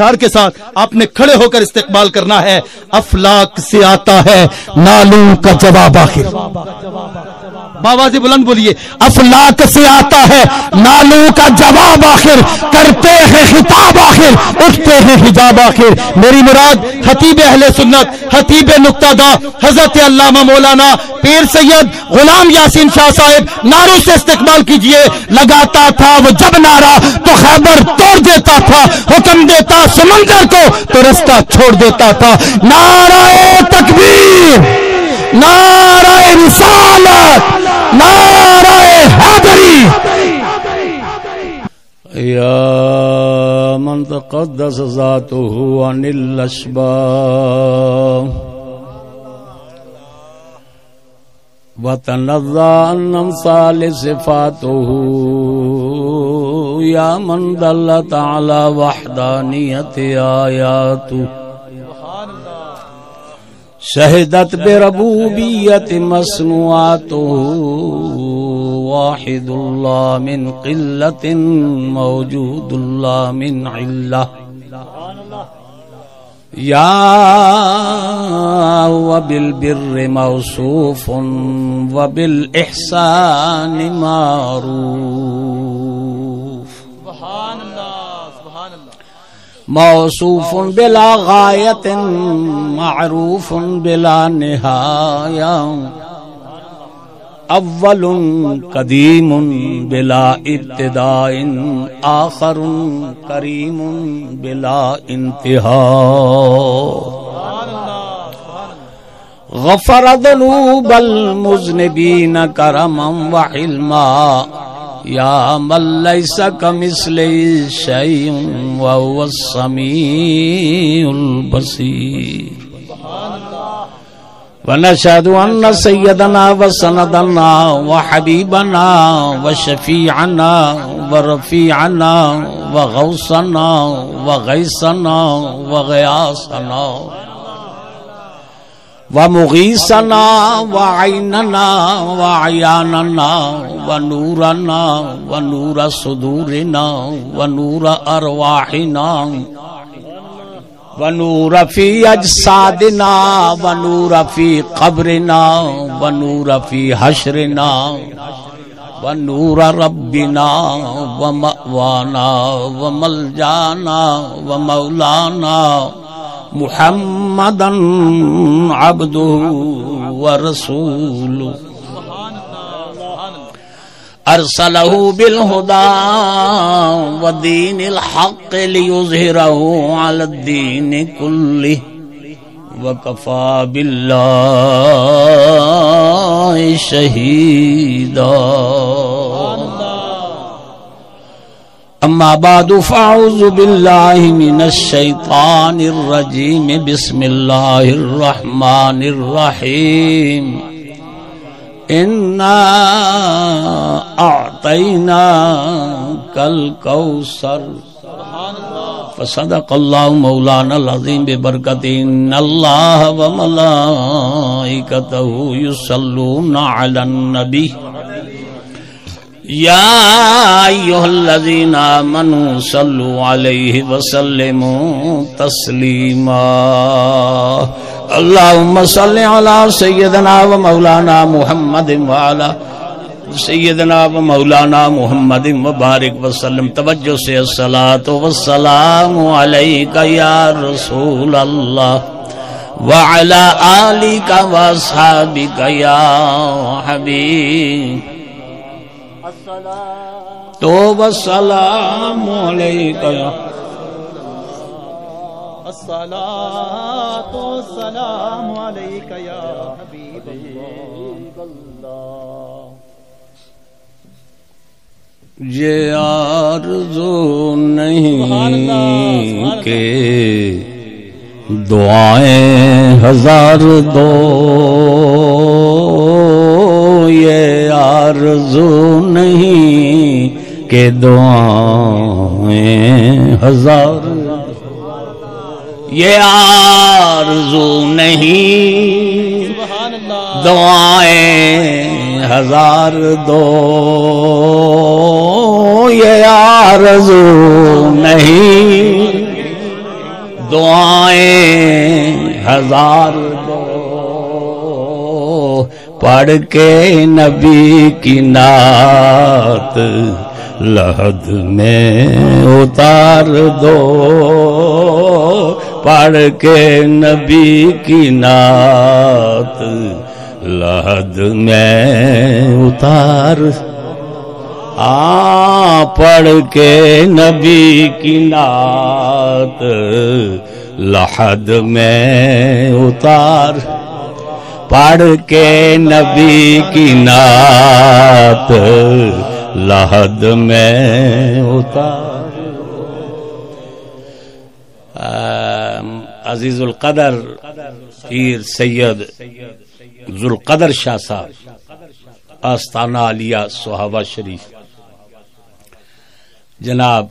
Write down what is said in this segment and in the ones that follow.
اشعار کے ساتھ آپ نے کھڑے ہو کر استقبال کرنا ہے. افلاک سے آتا ہے نالوں کا جواب آخر. باواز بلند بولیے. افلاک سے آتا ہے نالوں کا جواب آخر, کرتے ہیں خطاب آخر, اٹھتے ہیں حجاب آخر. میری مراد خطیب اہل سنت, خطیب نقطہ دا حضرت علامہ مولانا پیر سید غلام یاسین شاہ صاحب نعروں سے استقبال کیجئے. لگاتا تھا وہ جب نعرہ تو خیبر توڑ دیتا تھا, حکم دیتا سمندر کو تو رستہ چھوڑ دیتا تھا. نعرہ تکبیر, نعرہ رسالت, نعرہ حیدری. یا من تقدس ذاتہ عن الاشباہ وتنزہ عن امثال صفاتہ, یا من دلت علی وحدانیت آیاتہ, شہدت بربوبیت مصنوعاتہ, واحد اللہ من قلت موجود اللہ من علہ, یا وبالبر موصوف وبالاحسان معروف. سبحان اللہ, سبحان اللہ. موصوف بلا غایت معروف بلا نہایہ, اول قدیم بلا ابتداء آخر کریم بلا انتہاء. غفر ذنوب المذنبین کرما وحلما, یا من لیس کمثلہ شیء وہو السمیع البصیر. ونشهد أن سيدنا وسندنا وحبيبنا وشفيعنا ورفيعنا وغوثنا وغيثنا وغياثنا ومغيثنا وعيننا وعياننا ونورنا ونور صدورنا ونور أرواحنا ونور فی اجسادنا ونور فی قبرنا ونور فی حشرنا ونور ربنا ومأوانا وملجانا ومولانا محمدا عبده ورسوله ارسلہ بالہدی ودین الحق لیظہرہ علی الدین کلہ وکفی باللہ شہیدا. اما بعد فاعوذ باللہ من الشیطان الرجیم, بسم اللہ الرحمن الرحیم. انا اعطیناک الکوثر, فصدق اللہ مولانا العظیم ببرکت ان اللہ وملائکتہ یصلون علی النبی یا ایھا الذین آمنوا صلوا علیہ وسلموا تسلیما. اللہم صل علی سیدنا و مولانا محمد وعلا سیدنا و مولانا محمد مبارک وسلم. توجہ سے الصلاۃ والسلام علیک یا رسول اللہ وعلی آلک واصحابک یا حبیب. تو والسلام علیک یا الصلاۃ والسلام علیک یا حبیب اللہ. یہ آرزو نہیں کہ دعائیں ہزار دو, یہ آرزو نہیں کہ دعائیں ہزار, یہ آرزو نہیں دعائیں ہزار دو, یہ آرزو نہیں دعائیں ہزار دو پڑھ کے نبی کی نعت لحد میں اتار دو پڑھ کے نبی کی نعت لحد میں اتار پڑھ کے نبی کی نعت لحد میں اتار پڑھ کے نبی کی نعت لحد میں اتار. عزیز القدر پیر سید ذوالقدر شاہ صاحب آستانہ عالیہ صحابہ شریف جناب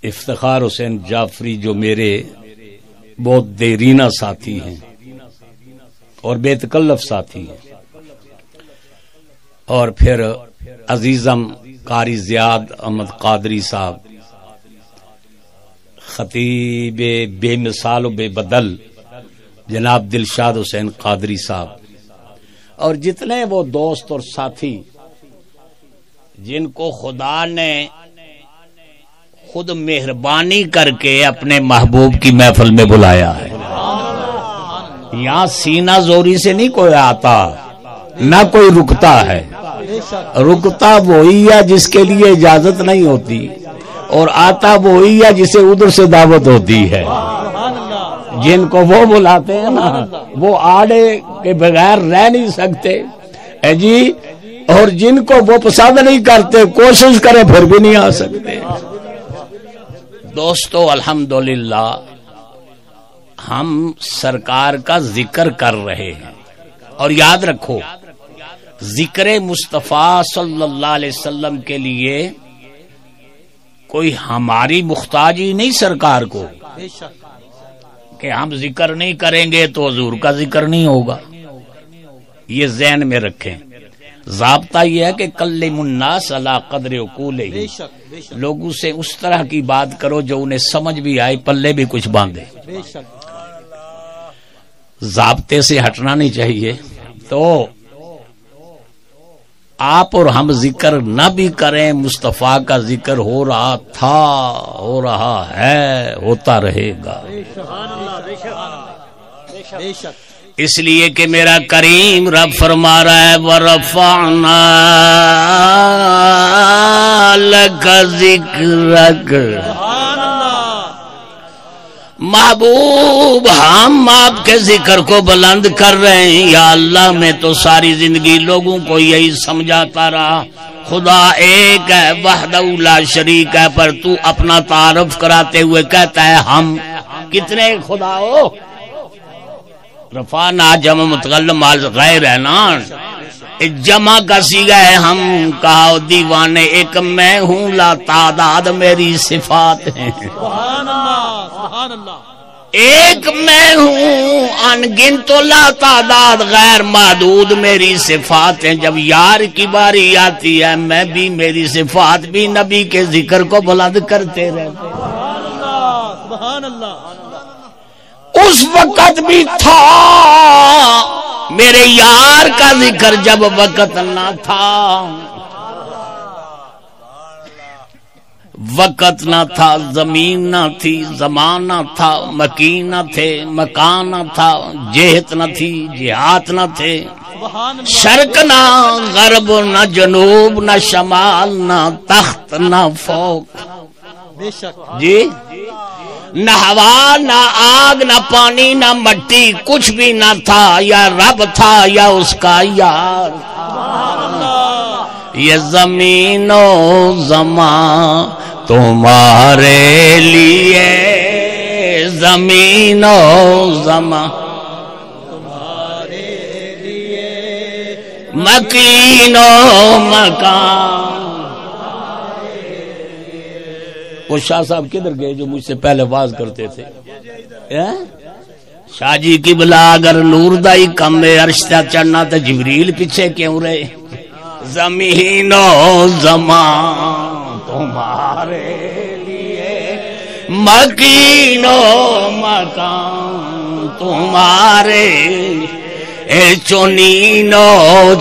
افتخار حسین جعفری جو میرے بہت دیرینہ ساتھی ہیں اور بے تکلف ساتھی ہیں، اور پھر عزیزم قاری زیاد احمد قادری صاحب خطیب بے مثال و بے بدل جناب دلشاد حسین قادری صاحب، اور جتنے وہ دوست اور ساتھی جن کو خدا نے خود مہربانی کر کے اپنے محبوب کی محفل میں بلایا ہے. یہاں سینہ زوری سے نہیں کوئی آتا، نہ کوئی رکتا ہے. رکتا وہی ہے جس کے لیے اجازت نہیں ہوتی، اور آتا وہی ہے جسے ادھر سے دعوت ہوتی ہے. جن کو وہ بلاتے ہیں نا وہ آڑے کے بغیر رہ نہیں سکتے جی، اور جن کو وہ پسند نہیں کرتے کوشش کرے پھر بھی نہیں آ سکتے. دوستو الحمدللہ ہم سرکار کا ذکر کر رہے ہیں، اور یاد رکھو ذکر مصطفیٰ صلی اللہ علیہ وسلم کے لیے کوئی ہماری محتاجی نہیں سرکار کو کہ ہم ذکر نہیں کریں گے تو حضور کا ذکر نہیں ہوگا. یہ ذہن میں رکھیں. ضابطہ یہ ہے کہ کلم الناس علی قدر عقولہ، لوگوں سے اس طرح کی بات کرو جو انہیں سمجھ بھی آئے، پلے بھی کچھ باندھے. ضابطے سے ہٹنا نہیں چاہیے. تو آپ اور ہم ذکر نہ بھی کریں، مصطفیٰ کا ذکر ہو رہا تھا، ہو رہا ہے، ہوتا رہے گا. اس لیے کہ میرا کریم رب فرما رہا ہے وَرَفَعْنَا لَكَ ذِكْرَكَ. محبوب ہم آپ کے ذکر کو بلند کر رہے ہیں. یا اللہ میں تو ساری زندگی لوگوں کو یہی سمجھاتا رہا خدا ایک ہے، وحدہ لا شریک ہے، پر تو اپنا تعارف کراتے ہوئے کہتا ہے ہم کتنے خدا ہو. رفعنا جمع متکلم غیر ہے نا، جمع کا صیغہ ہے. ہم کہا دیوانے ایک میں ہوں لا تعداد میری صفات ہیں. ایک میں ہوں ان گن تو لا تعداد غیر محدود میری صفات ہیں. جب یار کی باری آتی ہے میں بھی میری صفات بھی نبی کے ذکر کو بلند کرتے رہتے. سبحان اللہ. اس وقت بھی تھا میرے یار کا ذکر جب وقت نہ تھا. وقت نہ تھا، زمین نہ تھی، زمان نہ تھا، مکین نہ تھے، مکان نہ تھا، جہت نہ تھی، جہات نہ تھے، شرق نہ غرب نہ جنوب نہ شمال نہ تخت نہ فوق. جی نہ ہوا نہ آگ نہ پانی نہ مٹی، کچھ بھی نہ تھا. یا رب تھا یا اس کا یار. یہ زمین و زمان تمہارے لیے، زمین و زمان تمہارے لیے، مکین و مکان. وہ شاہ صاحب کدھر گئے جو مجھ سے پہلے واز کرتے تھے؟ شاہ جی کی بلا اگر نور دائی کم میں عرش تا چڑھنا تو جبریل پیچھے کیوں رہے؟ زمین و زمان تمہارے لیے، مکینو مکان تمہارے، چنینو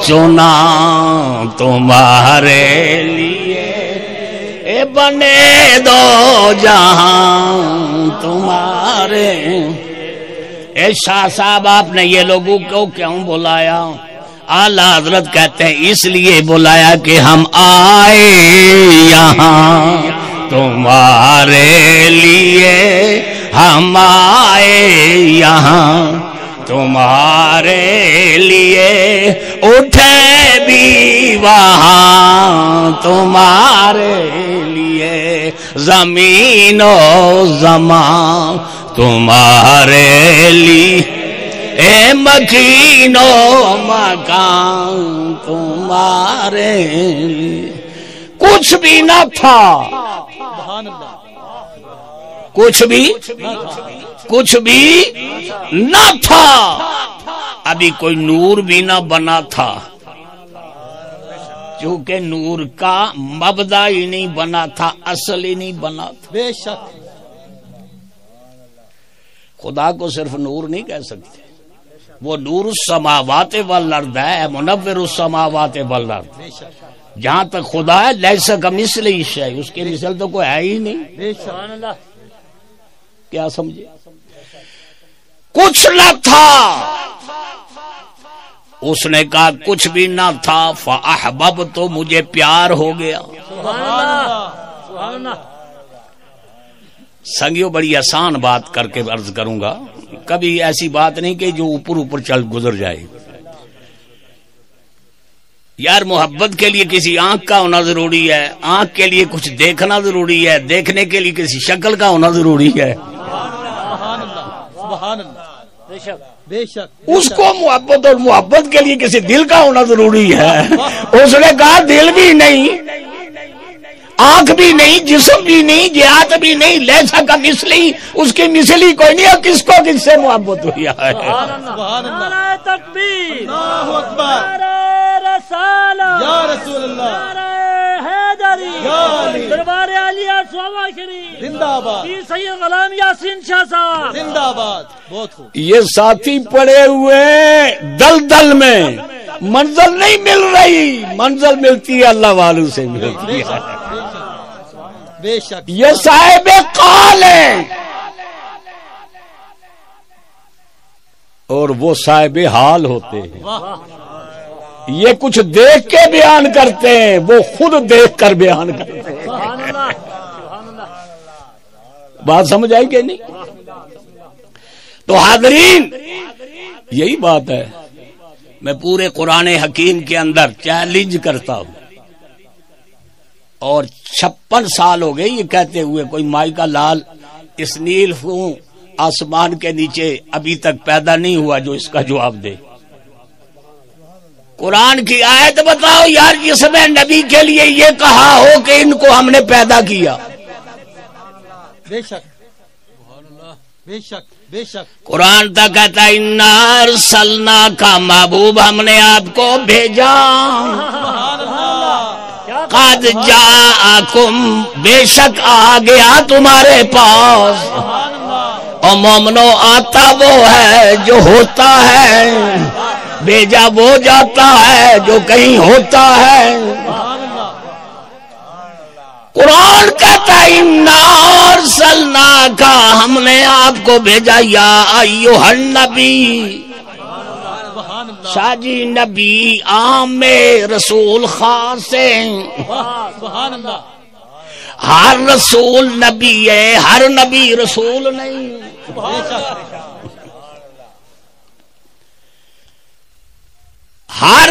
چنا تمہارے لیے، بنے دو جہاں تمہارے۔ شاہ صاحب آپ نے یہ لوگوں کو کیوں بلایا؟ اعلی حضرت کہتے ہیں اس لیے بلایا کہ ہم آئے یہاں تمہارے لیے، ہم آئے یہاں تمہارے لیے، اٹھے بھی وہاں تمہارے لیے، زمین و زمان تمہارے لیے، مکین و مکان تمہارے لیے۔ کچھ بھی نہ تھا، کچھ بھی نہ تھا، ابھی کوئی نور بھی نہ بنا تھا، چونکہ نور کا مبدا ہی نہیں بنا تھا، اصل ہی نہیں بنا تھا۔ بے شک خدا کو صرف نور نہیں کہہ سکتے، وہ نور السماوات والارض ہے، منور السماوات والارض۔ جہاں تک خدا ہے لیس کمثلہ شیء، اس کے مثل تو کوئی ہے ہی نہیں۔ کیا سمجھے؟ کچھ نہ تھا، اس نے کہا کچھ بھی نہ تھا، فاحببت، تو مجھے پیار ہو گیا۔ سنگیو بڑی آسان بات کر کے عرض کروں گا، کبھی ایسی بات نہیں کہ جو اوپر چل گزر جائے۔ یار محبت کے لیے کسی آنکھ کا ہونا ضروری ہے، آنکھ کے لیے کچھ دیکھنا ضروری ہے، دیکھنے کے لیے کسی شکل کا ہونا ضروری ہے۔ بے شک اس کو محبت، اور محبت کے لیے کسی دل کا ہونا ضروری ہے۔ اس نے کہا دل بھی نہیں، آنکھ بھی نہیں، جسم بھی نہیں، جہات بھی نہیں، لیسا کا مثلی، اس کی مثلی کوئی نہیں، اور کس کو کس سے محبت ہوئی ہے۔ نعرہ تکبیر، اللہ اکبر، نعرہ رسالت، یا رسول اللہ، نعرہ حیدری، یا علی، دربار عالیہ صوبہ شریف، زندہ آباد، پیر سید غلام یاسین شاہ صاحب، زندہ آباد۔ بہت خوب، یہ ساتھی پڑے ہوئے دلدل میں، منزل نہیں مل رہی، منزل ملتی ہے اللہ والوں سے ملتی ہے۔ بے شک یہ صاحب قال ہیں اور وہ صاحب حال ہوتے ہیں۔ یہ کچھ دیکھ کے بیان کرتے ہیں، وہ خود دیکھ کر بیان کرتے ہیں۔ بات سمجھ آئی کہ نہیں؟ تو حاضرین یہی بات ہے، میں پورے قرآن حکیم کے اندر چیلنج کرتا ہوں، اور 56 سال ہو گئے یہ کہتے ہوئے کوئی مائی کا لال اس نیل خوں آسمان کے نیچے ابھی تک پیدا نہیں ہوا جو اس کا جواب دے۔ قرآن کی آیت بتاؤ یار جس میں نبی کے لیے یہ کہا ہو کہ ان کو ہم نے پیدا کیا۔ بے شک بے شک بے شک، قرآن تک کہتا ہے اِنَّا أَرْسَلْنَاكَ محبوب، ہم نے آپ کو بھیجا، قد جاءکم، بے شک آ گیا تمہارے پاس، اور مومنو آتا وہ ہے جو ہوتا ہے، بھیجا وہ جاتا ہے جو کہیں ہوتا ہے۔ قرآن کہتا ہے اِنَّا أَرْسَلْنَاكَ، ہم نے آپ کو بھیجا، یا ایھا النبی، شاہ جی نبی عام میں رسول خاص ہیں، سبحان اللہ، ہر رسول نبی ہے، ہر نبی رسول نہیں۔ بے شک ہر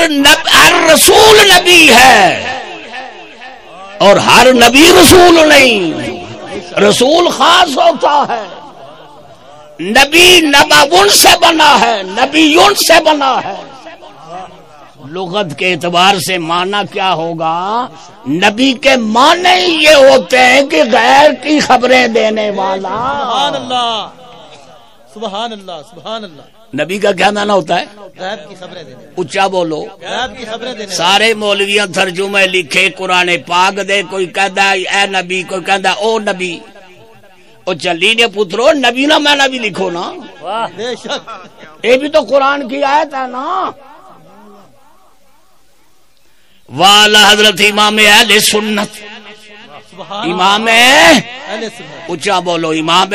رسول نبی ہے اور ہر نبی رسول نہیں، رسول خاص ہوتا ہے، نبی نبوون سے بنا ہے، نبیون سے بنا ہے۔ لغت کے اعتبار سے معنی کیا ہوگا؟ نبی کے معنی یہ ہوتے ہیں کہ غیر کی خبریں دینے والا۔ سبحان اللہ، سبحان اللہ، سبحان اللہ۔ نبی کا کیا معنی ہوتا ہے؟ غیب کی خبریں دینے، اونچا بولو۔ غیب کی خبریں دینے، سارے مولویاں ترجمے لکھے قرآن پاک دے، کوئی کہتا ہے اے نبی، کوئی کہتا ہے او نبی۔ او چلی نے پترو نبی نہ میں نبی لکھو نا واہ بے شک یہ بھی تو قرآن کی آیت ہے نا. والا حضرت امام اہل سنت سبحان امام اہل سنت اونچا بولو امام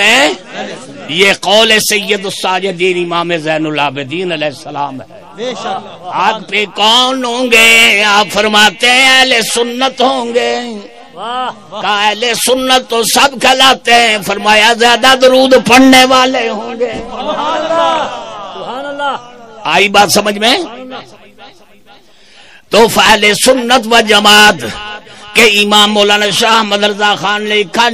یہ قول سید الساجدین امام زین العابدین علیہ السلام ہے. بے شک حق پہ کون ہوں گے آپ فرماتے ہیں اہل سنت ہوں گے. واہ کہا اہل سنت تو سب کہلاتے ہیں فرمایا زیادہ درود پڑھنے والے ہوں گے. سبحان اللہ آئی بات سمجھ میں. تو فاہل سنت و جماعت کہ امام مولانا شاہ احمد رضا خان نے لکھا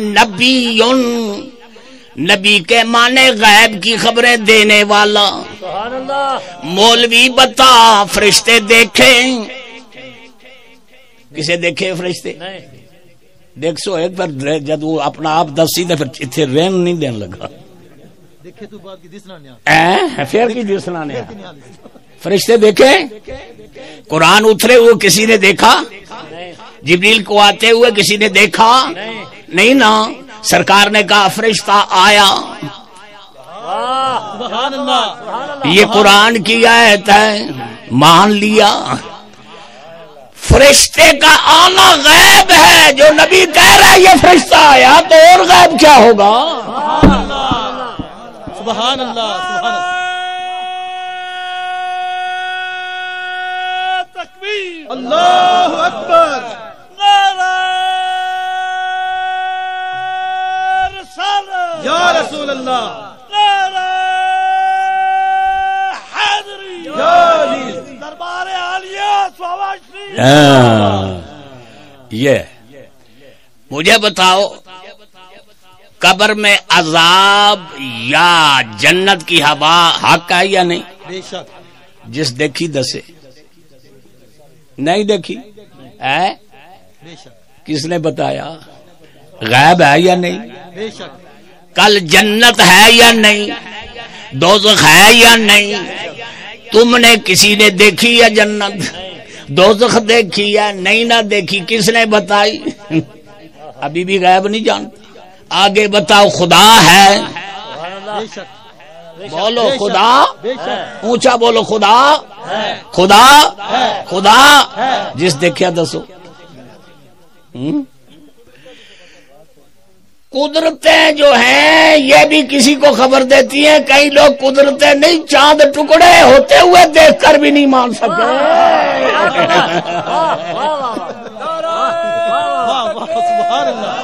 نبی کے معنی غیب کی خبریں دینے والا. سبحان اللہ مولوی بتا فرشتے دیکھیں کسے دیکھے فرشتے نہیں دیکھ سو ایک بار جب وہ اپنا آپ دسی دے پھر اتنے رین نہیں دین لگا دیکھے تو بات کی دسنا نہیں پھر کی جسنا نے فرشتے دیکھے قرآن اترے ہوئے کسی نے دیکھا نہیں جبریل کو آتے ہوئے کسی نے دیکھا نہیں نا. سرکار نے کہا فرشتہ آیا. واہ سبحان اللہ یہ قرآن کی آیت ہے مان لیا. فرشتے کا آنا غیب ہے جو نبی کہہ رہا ہے یہ فرشتہ آیا تو اور غیب کیا ہوگا. سبحان اللہ سبحان اللہ تکبیر اللہ اکبر نعرہ رسالت یا رسول اللہ نعرہ حیدری یا علی دربار عالیہ صحابہ شریف یہ مجھے بتاؤ قبر میں عذاب یا جنت کی ہوا حق ہے یا نہیں. بے شک جس دیکھی دسے نہیں دیکھی ہے بے شک کس نے بتایا غیب ہے یا نہیں. بے شک کل جنت ہے یا نہیں دوزخ ہے یا نہیں. تم نے کسی نے دیکھی یا جنت دوزخ دیکھی یا نہیں نہ دیکھی کس نے بتائی. ابھی بھی غیب نہیں جانتا. آگے بتاؤ خدا ہے بے شک بولو خدا بے شک اونچا بولو خدا خدا خدا جس دیکھیا دسو. قدرتیں جو ہیں یہ بھی کسی کو خبر دیتی ہیں. کئی لوگ قدرتیں نہیں چاند ٹکڑے ہوتے ہوئے دیکھ کر بھی نہیں مان سکے. واہ واہ سبحان اللہ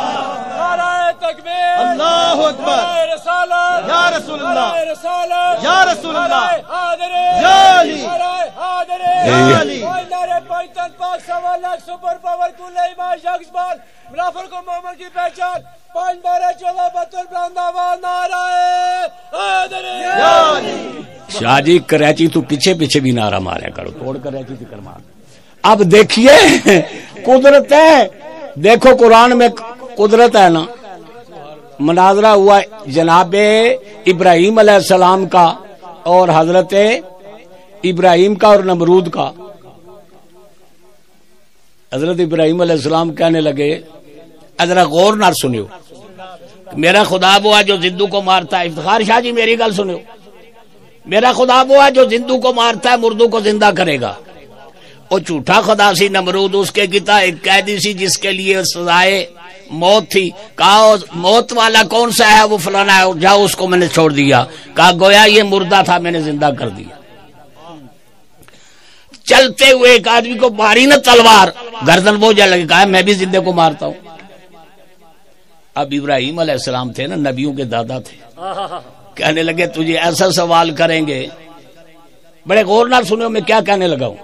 نعرہ تکبیر اللہ اکبر رسالت یا رسول اللہ رسالت یا رسول اللہ حاضری یا علی حاضری یا علی نعرہ پاکستان پاک سوا لاکھ سپر پاور کل ایمان شخص بال منافر کو محمد کی پہچان 5/12/72 بلند آواز نعرہ حاضری یا علی. شاہ جی کراچی تو پیچھے پیچھے بھی نعرہ مارے کرو توڑ کراچی تھی کرما. اب دیکھیے قدرت ہے دیکھو قرآن میں قدرت ہے نا. مناظرہ ہوا جناب ابراہیم علیہ السلام کا اور حضرت ابراہیم کا اور نمرود کا. حضرت ابراہیم علیہ السلام کہنے لگے ذرا غور نہ سنیو میرا خدا وہ ہے جو زندو کو مارتا ہے. افتخار شاہ جی میری گل سنیو میرا خدا وہ ہے جو زندو کو مارتا ہے مردوں کو زندہ کرے گا. وہ جھوٹا خدا سی نمرود اس کے گتا ایک قیدی سی جس کے لیے سزائے موت تھی. کہا موت والا کون سا ہے وہ فلانا ہے جاؤ اس کو میں نے چھوڑ دیا. کہا گویا یہ مردہ تھا میں نے زندہ کر دیا. چلتے ہوئے ایک آدمی کو ماری نہ تلوار گردن وہ جا لگے کہا میں بھی زندے کو مارتا ہوں. اب ابراہیم علیہ السلام تھے نا نبیوں کے دادا تھے. کہنے لگے تجھے ایسا سوال کریں گے بڑے غور نہ سنو میں کیا کہنے لگا ہوں.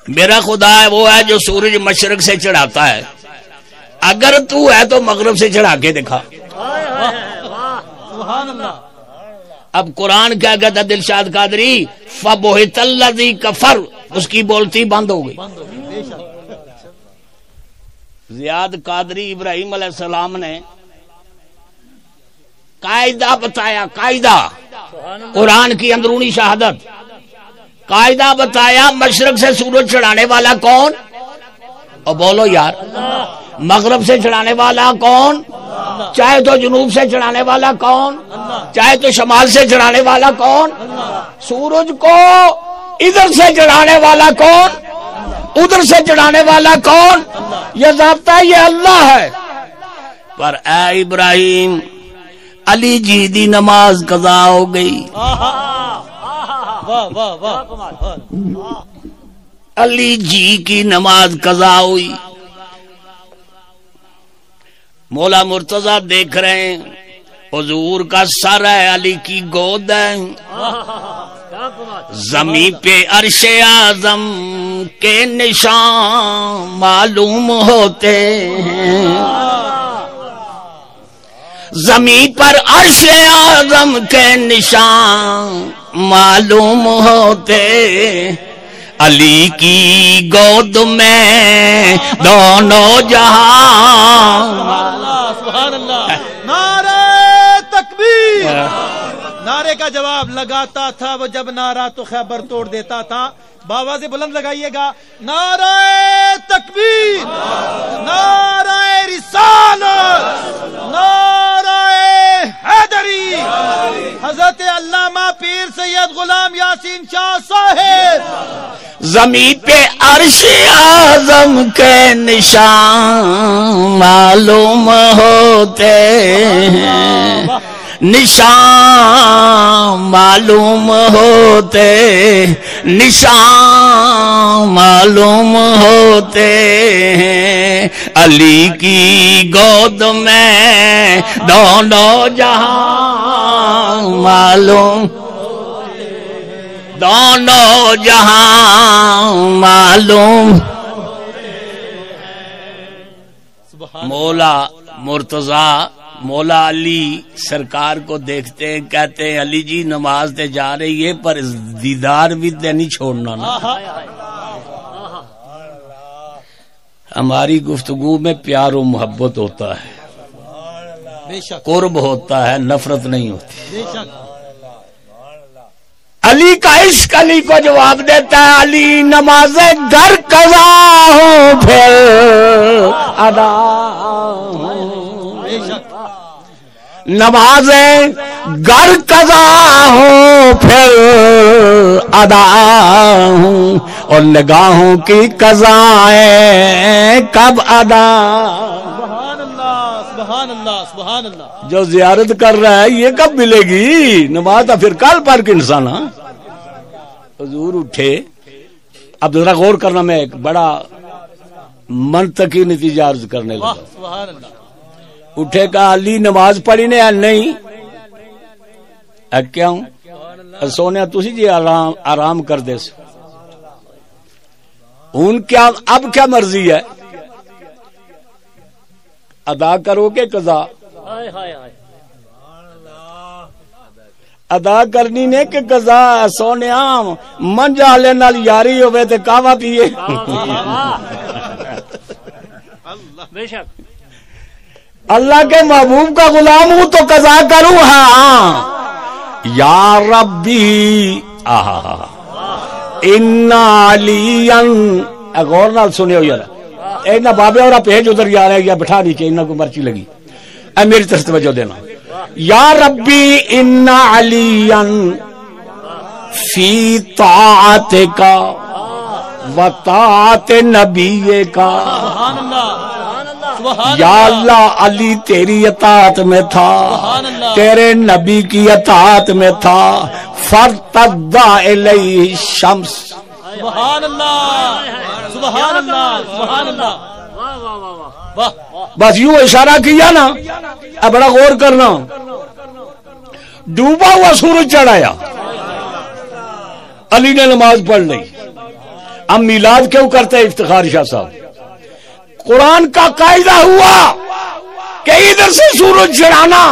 میرا خدا ہے وہ ہے جو سورج مشرق سے چڑھاتا ہے اگر تو ہے تو مغرب سے چڑھا کے دکھا. سبحان اللہ. اب قرآن کیا کہتا دلشاد قادری فبہت الذی کفر اس کی بولتی بند ہو گئی. بے شک زیاد قادری ابراہیم علیہ السلام نے قاعدہ بتایا. قاعدہ قرآن کی اندرونی شہادت قاعدہ بتایا مشرق سے سورج چڑھانے والا کون اور بولو یار مغرب سے چڑھانے والا کون؟ چاہے تو جنوب سے چڑھانے والا کون؟ چاہے تو شمال سے چڑھانے والا کون؟ سورج کو ادھر سے چڑھانے والا کون؟ ادھر سے چڑھانے والا کون؟ یہ ضابطہ یہ اللہ ہے۔ پر اے ابراہیم علی جی دی نماز قضا ہو گئی، علی جی کی نماز قضا ہوئی، مولا مرتضی دیکھ رہے ہیں حضور کا سر ہے، علی کی گود ہے، زمین پہ عرش اعظم کے نشان معلوم ہوتے ہیں، زمین پر عرش اعظم کے نشان معلوم ہوتے، علی کی گود میں دونوں جہاں۔ سبحان اللہ، نعرہ تکبیر۔ نعرے کا جواب لگاتا تھا وہ جب نعرہ تو خیبر توڑ دیتا تھا۔ بابا سے بلند لگائیے گا، نعرہ تکبیر، نعرہ رسالت، نعرہ حیدری۔ حضرت علامہ پیر سید غلام یاسین شاہ صاحب۔ زمین پہ عرش اعظم کے نشان معلوم ہوتے ہیں، نشان معلوم ہوتے، نشان معلوم ہوتے ہیں، علی کی گود میں دونوں جہاں معلوم، دونوں جہاں معلوم۔ مولا مرتضی مولا علی سرکار کو دیکھتے ہیں، کہتے ہیں علی جی نماز تے جا رہی ہے پر دیدار بھی تے نہیں چھوڑنا نا۔ ہماری گفتگو میں پیار و محبت ہوتا ہے، قرب ہوتا ہے، نفرت نہیں ہوتی۔ علی کا عشق علی کو جواب دیتا ہے، علی نماز گھر قضا ہو پھر ادا، نماز گھر قضا ہو پھر ادا ہوں، اور نگاہوں کی قضائیں کب ادا۔ سبحان اللہ، سبحان اللہ، سبحان اللہ۔ جو زیارت کر رہا ہے یہ کب ملے گی؟ نماز تو پھر کل پر کے انسان۔ حضور اٹھے، اب ذرا غور کرنا، میں ایک بڑا منطقی نتیجہ عرض کرنے لگا۔ سبحان اللہ۔ اٹھے کہا علی نماز پڑھی نے یا نہیں؟ کیوں؟ سونے تسی جی آرام کر دے سو، ان کیا اب کیا مرضی ہے، ادا کرو گے قضا؟ ادا کرنی نے کہ قضا؟ سونے منجا والے نال یاری ہوئے تے کہوا پیے۔ اللہ کے محبوب کا غلام ہوں تو قضا کروں، ہاں یا ربی ان علیا۔ غور نال سنو یار، اینا بابے اور بھیج ادھر جا رہے یا بٹھا نیچے، انہوں کو مرچی لگی، اے میری طرف توجہ دینا۔ یا ربی ان علیا فی طاعتک و طاعت نبی کا۔ یا اللہ علی تیری اطاعت میں تھا، تیرے نبی کی اطاعت میں تھا، فرتد الیہ الشمس۔ سبحان اللہ، سبحان اللہ، سبحان اللہ۔ بس یوں اشارہ کیا نا، اب بڑا غور کرنا، ڈوبا ہوا سورج چڑھایا، علی نے نماز پڑھ لی۔ اب میلاد کیوں کرتے ہیں افتخار شاہ صاحب؟ قرآن کا قاعدہ ہوا کہ ادھر سے سورج چڑھانا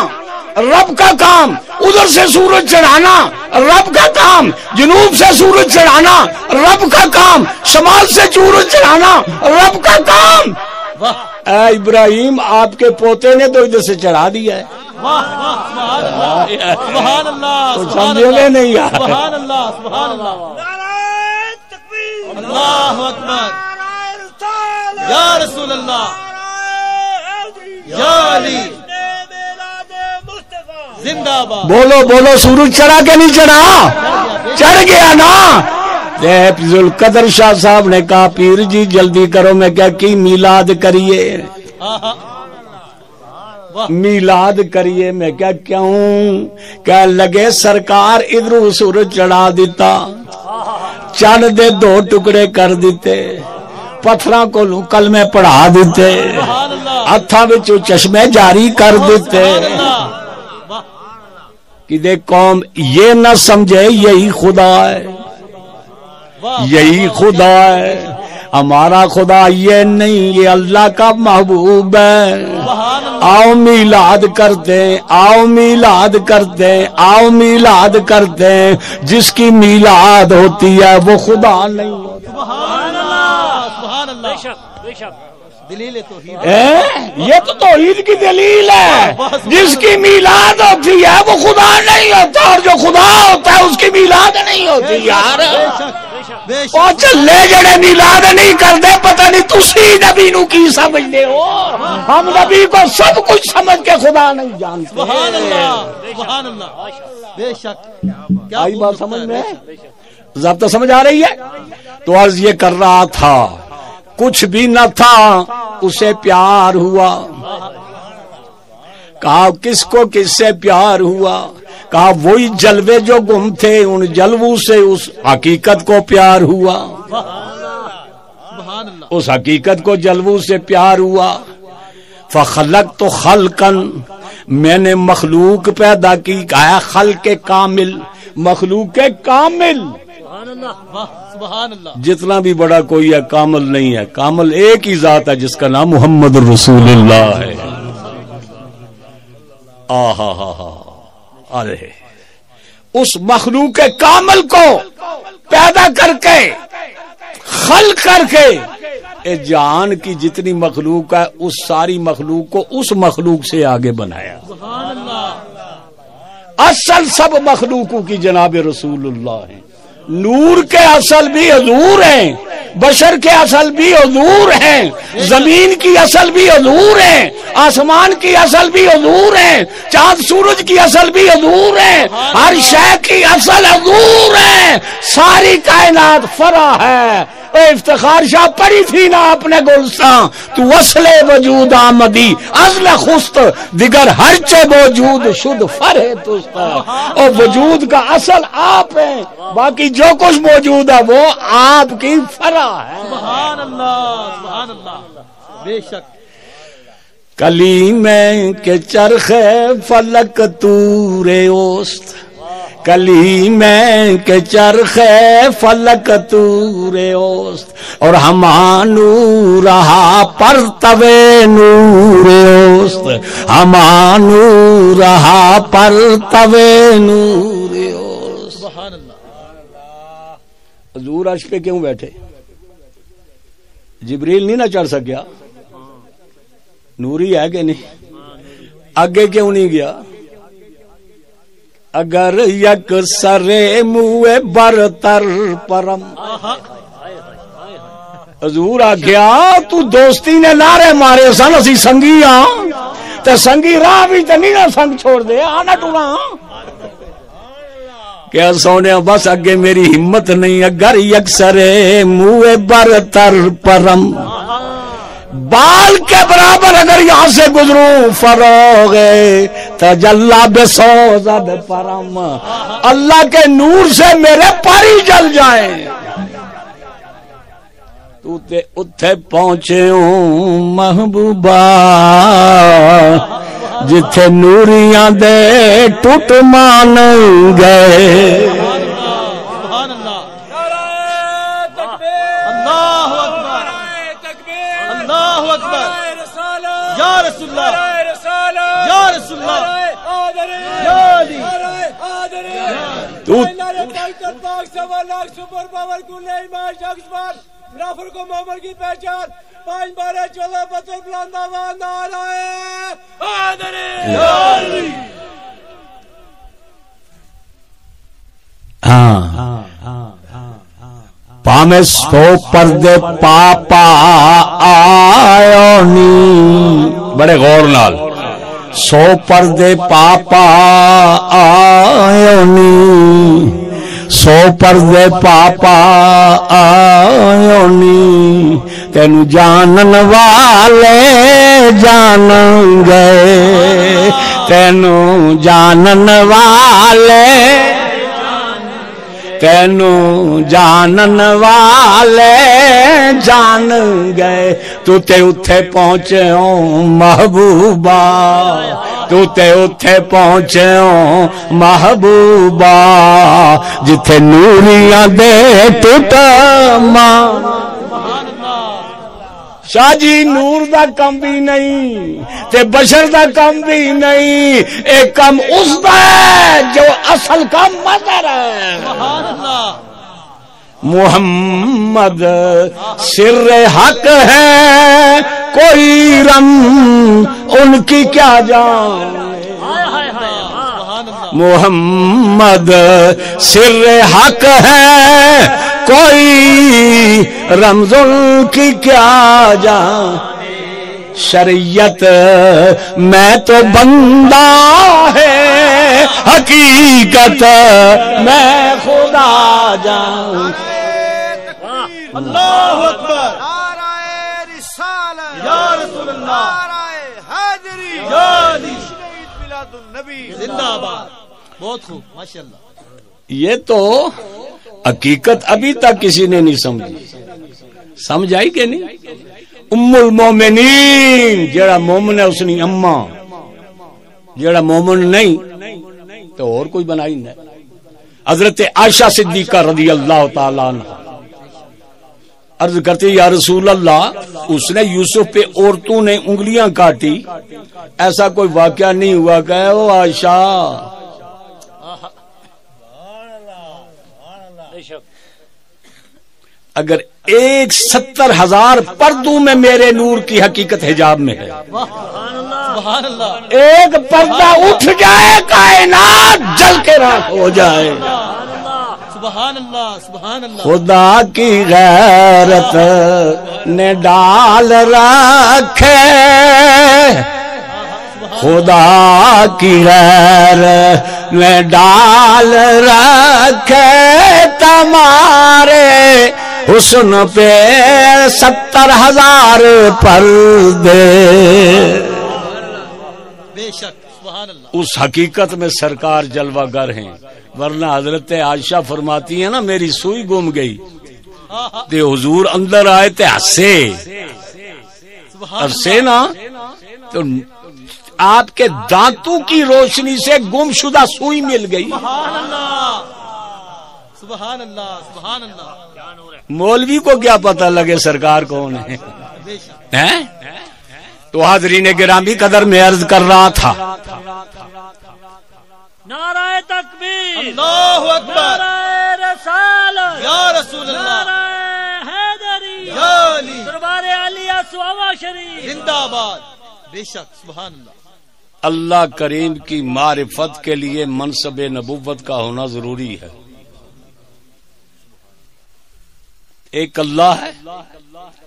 رب کا کام، ادھر سے سورج چڑھانا رب کا کام، جنوب سے سورج چڑھانا رب کا کام، شمال سے سورج چڑھانا رب کا کام۔ اے ابراہیم آپ کے پوتے نے تو ادھر سے چڑھا دیا ہے۔ سبحان اللہ، سمجھو گے نہیں یار؟ سبحان اللہ، سبحان اللہ، اللہ اکبر، یا رسول اللہ، یا علی زندہ باد. بولو بولو سورج چڑھا کہ نہیں چڑھا؟ چڑھ گیا نا. ذوالقدر شاہ صاحب نے کہا پیر جی جلدی کرو. میں کیا کی میلاد کریے میلاد کریے. میں کیا کیوں؟ کیا لگے سرکار ادھر سورج چڑھا دیتا چند دے 2 ٹکڑے کر دیتے پتھراں کو کلمے پڑھا دیتے ہاتھاں وچوں چشمے جاری کر دیتے کہ دے قوم یہ نہ سمجھے یہی خدا ہے یہی خدا ہے. ہمارا خدا یہ نہیں یہ اللہ کا محبوب ہے. آؤ میلاد کرتے آؤ میلاد کرتے آؤ میلاد کرتے. جس کی میلاد ہوتی ہے وہ خدا نہیں ہوتا. سبحان اللہ سبحان اللہ. بے شک دلیل توحید یہ تو توحید کی دلیل ہے. جس کی میلاد ہوتی ہے وہ خدا نہیں ہوتا اور جو خدا ہوتا ہے اس کی میلاد نہیں ہوتی. یار وہ چلے جڑے میلاد نہیں کرتے پتہ نہیں تسی نبی نو کی سمجھتے ہو. ہم نبی کو سب کچھ سمجھ کے خدا نہیں جانتے. سبحان اللہ سبحان اللہ. بے شک آئی بات سمجھ میں ضابطہ سمجھ آ رہی ہے. تو عرض یہ کر رہا تھا کچھ بھی نہ تھا اسے پیار ہوا. کہا کس کو کس سے پیار ہوا؟ کہا وہی جلوے جو گم تھے ان جلووں سے اس حقیقت کو پیار ہوا. اس حقیقت کو جلووں سے پیار ہوا. فخلقت خلقا میں نے مخلوق پیدا کی. کہا خلق کامل مخلوق کامل. سبحان اللہ. جتنا بھی بڑا کوئی ہے کامل نہیں ہے. کامل ایک ہی ذات ہے جس کا نام محمد رسول اللہ ہے. ارے اس مخلوق کامل کو پیدا کر کے خلق کر کے اے جان کی جتنی مخلوق ہے اس ساری مخلوق کو اس مخلوق سے آگے بنایا. سبحان اللہ. اصل سب مخلوقوں کی جناب رسول اللہ ہیں. نور کے اصل بھی حضور ہیں بشر کے اصل بھی حضور ہیں زمین کی اصل بھی حضور ہیں آسمان کی اصل بھی حضور ہیں چاند سورج کی اصل بھی حضور ہیں ہر شے کی اصل حضور ہیں. ساری کائنات فرع ہے. اے افتخار شاہ پڑھی تھی نا اپنے گلستان تو اصل وجود آمدی ازل خست دیگر ہر چے موجود شد فرح تستا. اور وجود کا اصل آپ ہے باقی جو کچھ موجود ہے وہ آپ کی فرع ہے. سبحان اللہ سبحان اللہ. بے شک کلیمیں کے چرخے فلک تور اوست کلیمیں کے چرخے فلک تور اوست اور ہما نورہا پرتوے نور اوست ہما نورہا پرتوے نور اوست. سبحان اللہ. حضور عرش پہ کیوں بیٹھے؟ جبریل نہیں نہ چڑھ سکیا؟ نوری ہے کہ نہیں؟ آگے کیوں نہیں گیا؟ اگر یک سرے موے برتر پرم حضور آ گیا تو دوستی نے نعرے مارے سن اسی سنگی ہاں تے سنگی راہ بھی تے نہیں نہ سنگ چھوڑ دے آنا ٹونا کیا سونے بس اگے میری ہمت نہیں. اگر یک سرے موے برتر پرم بال کے برابر اگر یہاں سے گزروں فروغ تجلا بسوزد پرم اللہ کے نور سے میرے پاری جل جائیں. تو تے اتھے پہنچے ہوں محبوبہ جتھے نوریاں دے ٹوٹ مان گئے. سبحان اللہ. اللہ اکبر اللہ اکبر. یا رسول اللہ یا رسول اللہ یا علی. منافر کو محمد کی پہچان 5 12 14 بطور بلند آواز نعرہ حیدری. پامے سو پردے پاپا آیا آیونی، بڑے غور نال، سو پردے پاپا آیونی، سو پردے پاپا آیونی، تینو جانن والے جان گئے، تینو جانن والے، تینو جانن والے جان گئے، تو تے اتھے پہنچے ہوں محبوبہ، تو تے اتھے پہنچے ہوں محبوبہ، جتھے نوریاں دے ٹوٹا مان۔ شاہ جی نور دا کم بھی نہیں تے بشر دا کم بھی نہیں، ایک کم اس دا ہے جو اصل کا مظہر ہے۔ محمد سر حق ہے، کوئی رم ان کی کیا جان، محمد سر حق ہے، کوئی رمز ان کی کیا جان، شریعت میں تو بندہ ہے، حقیقت میں خدا جان۔ اللہ اکبر، نعرہ رسالت یا رسول اللہ، نعرہ حیدری یا علی، شہید میلاد النبی زندہ باد۔ بہت خوب، ماشاءاللہ۔ یہ تو حقیقت ابھی تک کسی نے نہیں سمجھی، سمجھ آئی کہ نہیں؟ ام المومنین، جیڑا مومن ہے اس نے اماں، جیڑا مومن نہیں تو اور کوئی بنائی نہیں۔ حضرت عائشہ صدیقہ رضی اللہ تعالی عنہ عرض کرتے یا رسول اللہ، اس نے یوسف پہ عورتوں نے انگلیاں کاٹی، ایسا کوئی واقعہ نہیں ہوا کہ او عائشہ، اگر 170,000 پردوں میں میرے نور کی حقیقت حجاب میں ہے، ایک پردہ اٹھ جائے کائنات جل کے راکھ ہو جائے۔ سبحان اللہ، سبحان اللہ۔ خدا کی غیرت نے ڈال رکھے، خدا کی غیرت نے ڈال رکھے، تمہارے حسن پہ 70,000 پردے۔ بے شک، سبحان اللہ۔ اس حقیقت میں سرکار جلوہ گر ہیں، ورنہ حضرت عائشہ فرماتی ہیں نا میری سوئی گم گئی تے حضور اندر آئے تے ہسے، ہسے نا تو آپ کے دانتوں کی روشنی سے گم شدہ سوئی مل گئی۔ سبحان اللہ، سبحان اللہ، سبحان اللہ۔ مولوی کو کیا پتہ لگے سرکار کون ہے؟ تو حاضرین گرامی قدر میں عرض کر رہا تھا، نعرہ تکبیر، اللہ اکبر، نعرہ رسالت یا رسول اللہ، نعرہ حیدری یا علی، دربار عالیہ صحابہ شریف زندہ باد۔ بے شک، سبحان اللہ۔ اللہ کریم کی معرفت کے لیے منصب نبوت کا ہونا ضروری ہے۔ ایک اللہ ہے،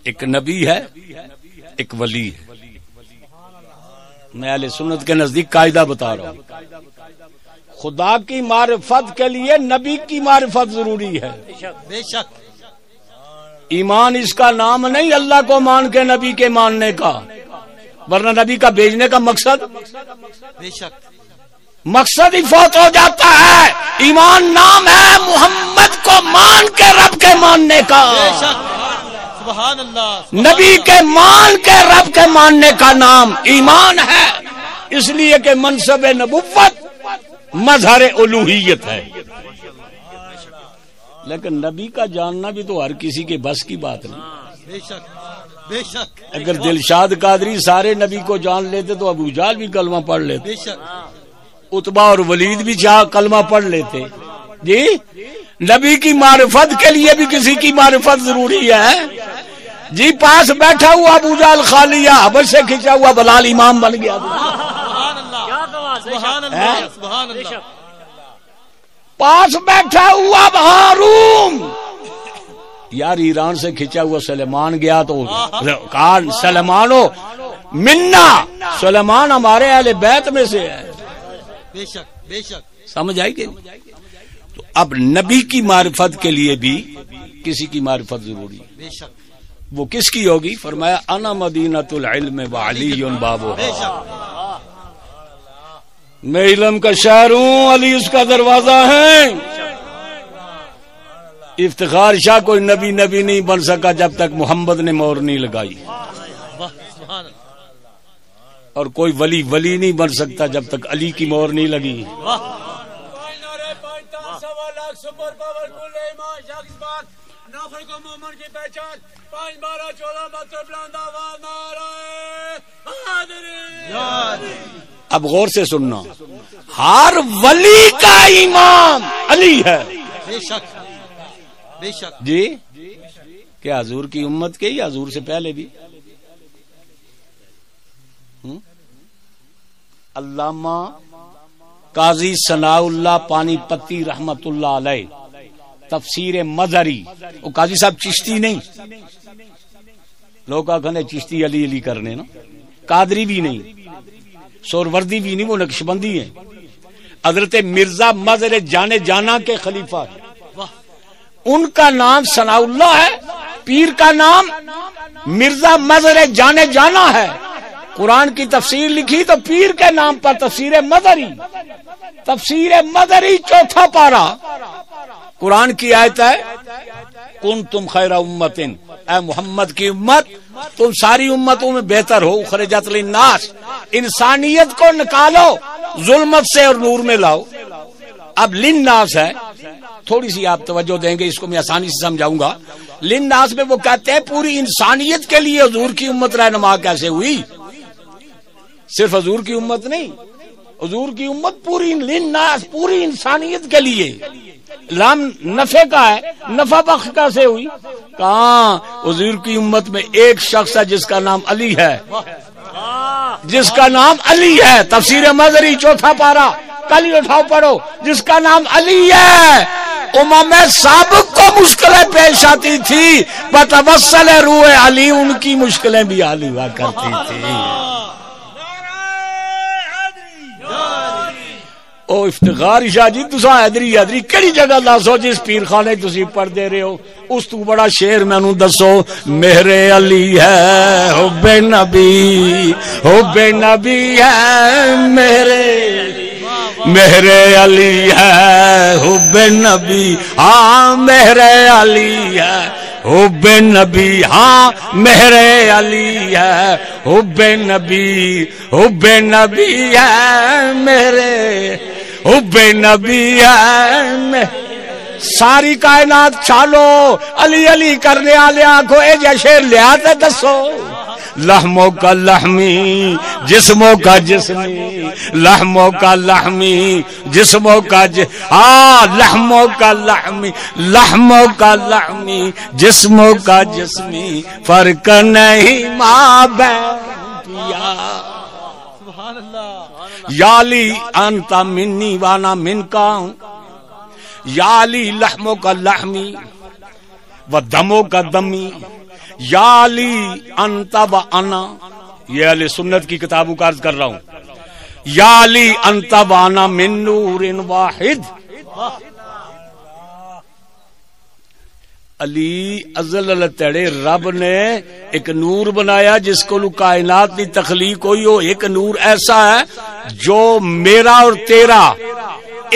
ایک نبی ہے، ایک ولی ہے۔ میں اہل سنت کے نزدیک قاعدہ بتا رہا ہوں، خدا کی معرفت کے لیے نبی کی معرفت ضروری ہے۔ بے شک، ایمان اس کا نام نہیں اللہ کو مان کے نبی کے ماننے کا، ورنہ نبی کا بھیجنے کا مقصد بے شک، مقصد ہی فوت ہو جاتا ہے۔ ایمان نام ہے محمد کو مان کے رب کے ماننے کا، بے شک، سبحان اللہ۔ نبی کے مان کے رب کے ماننے کا نام ایمان ہے، اس لیے کہ منصب نبوت مظہر الوہیت ہے۔ لیکن نبی کا جاننا بھی تو ہر کسی کے بس کی بات نہیں۔ بے شک، بے شک، اگر دلشاد قادری سارے نبی کو جان لیتے تو ابو جہل بھی کلمہ پڑھ لیتے، بے شک، عتبہ اور ولید بھی کلمہ پڑھ لیتے۔ جی نبی کی معرفت کے لیے بھی کسی کی معرفت ضروری ہے۔ جی پاس بیٹھا ہوا ابو جہل خالیہ حبش سے کھینچا ہوا بلال امام بن گیا، سبحان اللہ، سبحان اللہ، سبحان اللہ۔ پاس بیٹھا ہوا ہارون یار ایران سے کھینچا ہوا سلیمان گیا تو کہا سلیمانو منا سلیمان ہمارے اہل بیت میں سے ہے. بے شک بے شک. سمجھ آئی گئی؟ تو اب نبی کی معرفت کے لیے بھی کسی کی معرفت ضروری ہے. بے شک. وہ کس کی ہوگی؟ فرمایا انا مدینۃ العلم وعلی بابها. بے شک. میں علم کا شہر ہوں، علی اس کا دروازہ ہے. افتخار شاہ کوئی نبی نہیں بن سکا جب تک محمد نے مہر نہیں لگائی، اور کوئی ولی نہیں بن سکتا جب تک علی کی مہر نہیں لگی. اب غور سے سننا، ہر ولی کا امام علی ہے. بے شک بے شک. جی کیا حضور کی امت کے یا حضور سے پہلے بھی؟ علامہ قاضی ثناء اللہ پانی پتی رحمت اللہ علیہ تفسیر مظہری. وہ قاضی صاحب چشتی نہیں، لوگ آخنے چشتی علی علی کرنے نا، قادری بھی نہیں، سوروردی بھی نہیں، وہ نقشبندی ہیں. حضرت مرزا مظہر جانے جانا کے خلیفہ ہیں. ان کا نام ثناء اللہ ہے، پیر کا نام مرزا مظہر جانے جانا ہے. قرآن کی تفسیر لکھی تو پیر کے نام پر تفسیر مظہری. تفسیر مظہری چوتھا پارہ، قرآن کی آیت ہے کنتم خیر امت، اے محمد کی امت تم ساری امتوں میں بہتر ہو. اخرجت للناس، انسانیت کو نکالو ظلمت سے اور نور میں لاؤ. اب للناس ہے، تھوڑی سی آپ توجہ دیں گے، اس کو میں آسانی سے سمجھاؤں گا. للناس میں وہ کہتے ہیں پوری انسانیت کے لیے حضور کی امت رہنما کیسے ہوئی؟ صرف حضور کی امت نہیں، حضور کی امت پوری للناس، پوری انسانیت کے لیے. لام نفع کا ہے، نفع بخش کیسے ہوئی؟ کہاں حضور کی امت میں ایک شخص ہے جس کا نام علی ہے، جس کا نام علی ہے. تفسیر مظہری چوتھا پارہ کل ہی اٹھاؤ پڑھو، جس کا نام علی ہے. امم سابق کو مشکلیں پیش آتی تھی، بتوسل روح علی ان کی مشکلیں بھی حل ہوا کرتی تھی. او افتخار شاہ جی تساں حیدری کیڑی جگہ دسو جس پیر خانے تسی پڑھ دے رہے ہو، اس تو بڑا شعر مینوں دسو. میرے علی ہے حب نبی، حب نبی ہے میرے علی ہے حب نبی، ہاں میرے علی ہے حب نبی، ہاں میرے علی ہے حب نبی، حب نبی ہے میرے حب نبی ہے. ساری کائنات چالو علی علی کرنے والے آنکھو اے جا شعر لیا تے دسو. لحموں کا لحمی جسموں کا جسمی، لحموں کا لحمی جسموں کا لحموں کا لحمی، لحموں کا لحمی جسموں کا جسمی، فرق نہیں ماں بہن کیا. یا علی انتا منی وانا من کا، یا علی لحموں کا لحمی و دموں کا دمی، یا علی انتا و انا. یہ اہل سنت کی کتابوں کا عرض کر رہا ہوں. یا علی انتا و انا من نور واحد. علی ازل تڑے رب نے ایک نور بنایا جس کو کائنات کی تخلیق ہوئی ہو. ایک نور ایسا ہے جو میرا اور تیرا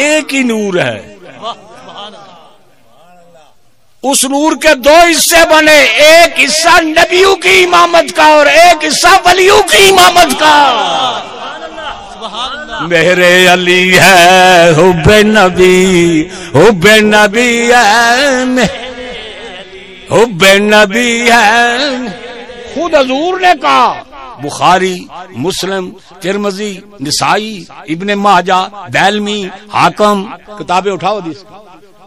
ایک ہی نور ہے. اس نور کے دو حصے بنے، ایک حصہ نبیوں کی امامت کا اور ایک حصہ ولیوں کی امامت کا. میرے علی ہے حب نبی، حب نبی ہے، حب نبی ہے. خود حضور نے کہا، بخاری، مسلم، ترمذی، نسائی، ابن ماجہ، دارمی، حاکم، کتابیں اٹھاؤ حدیث.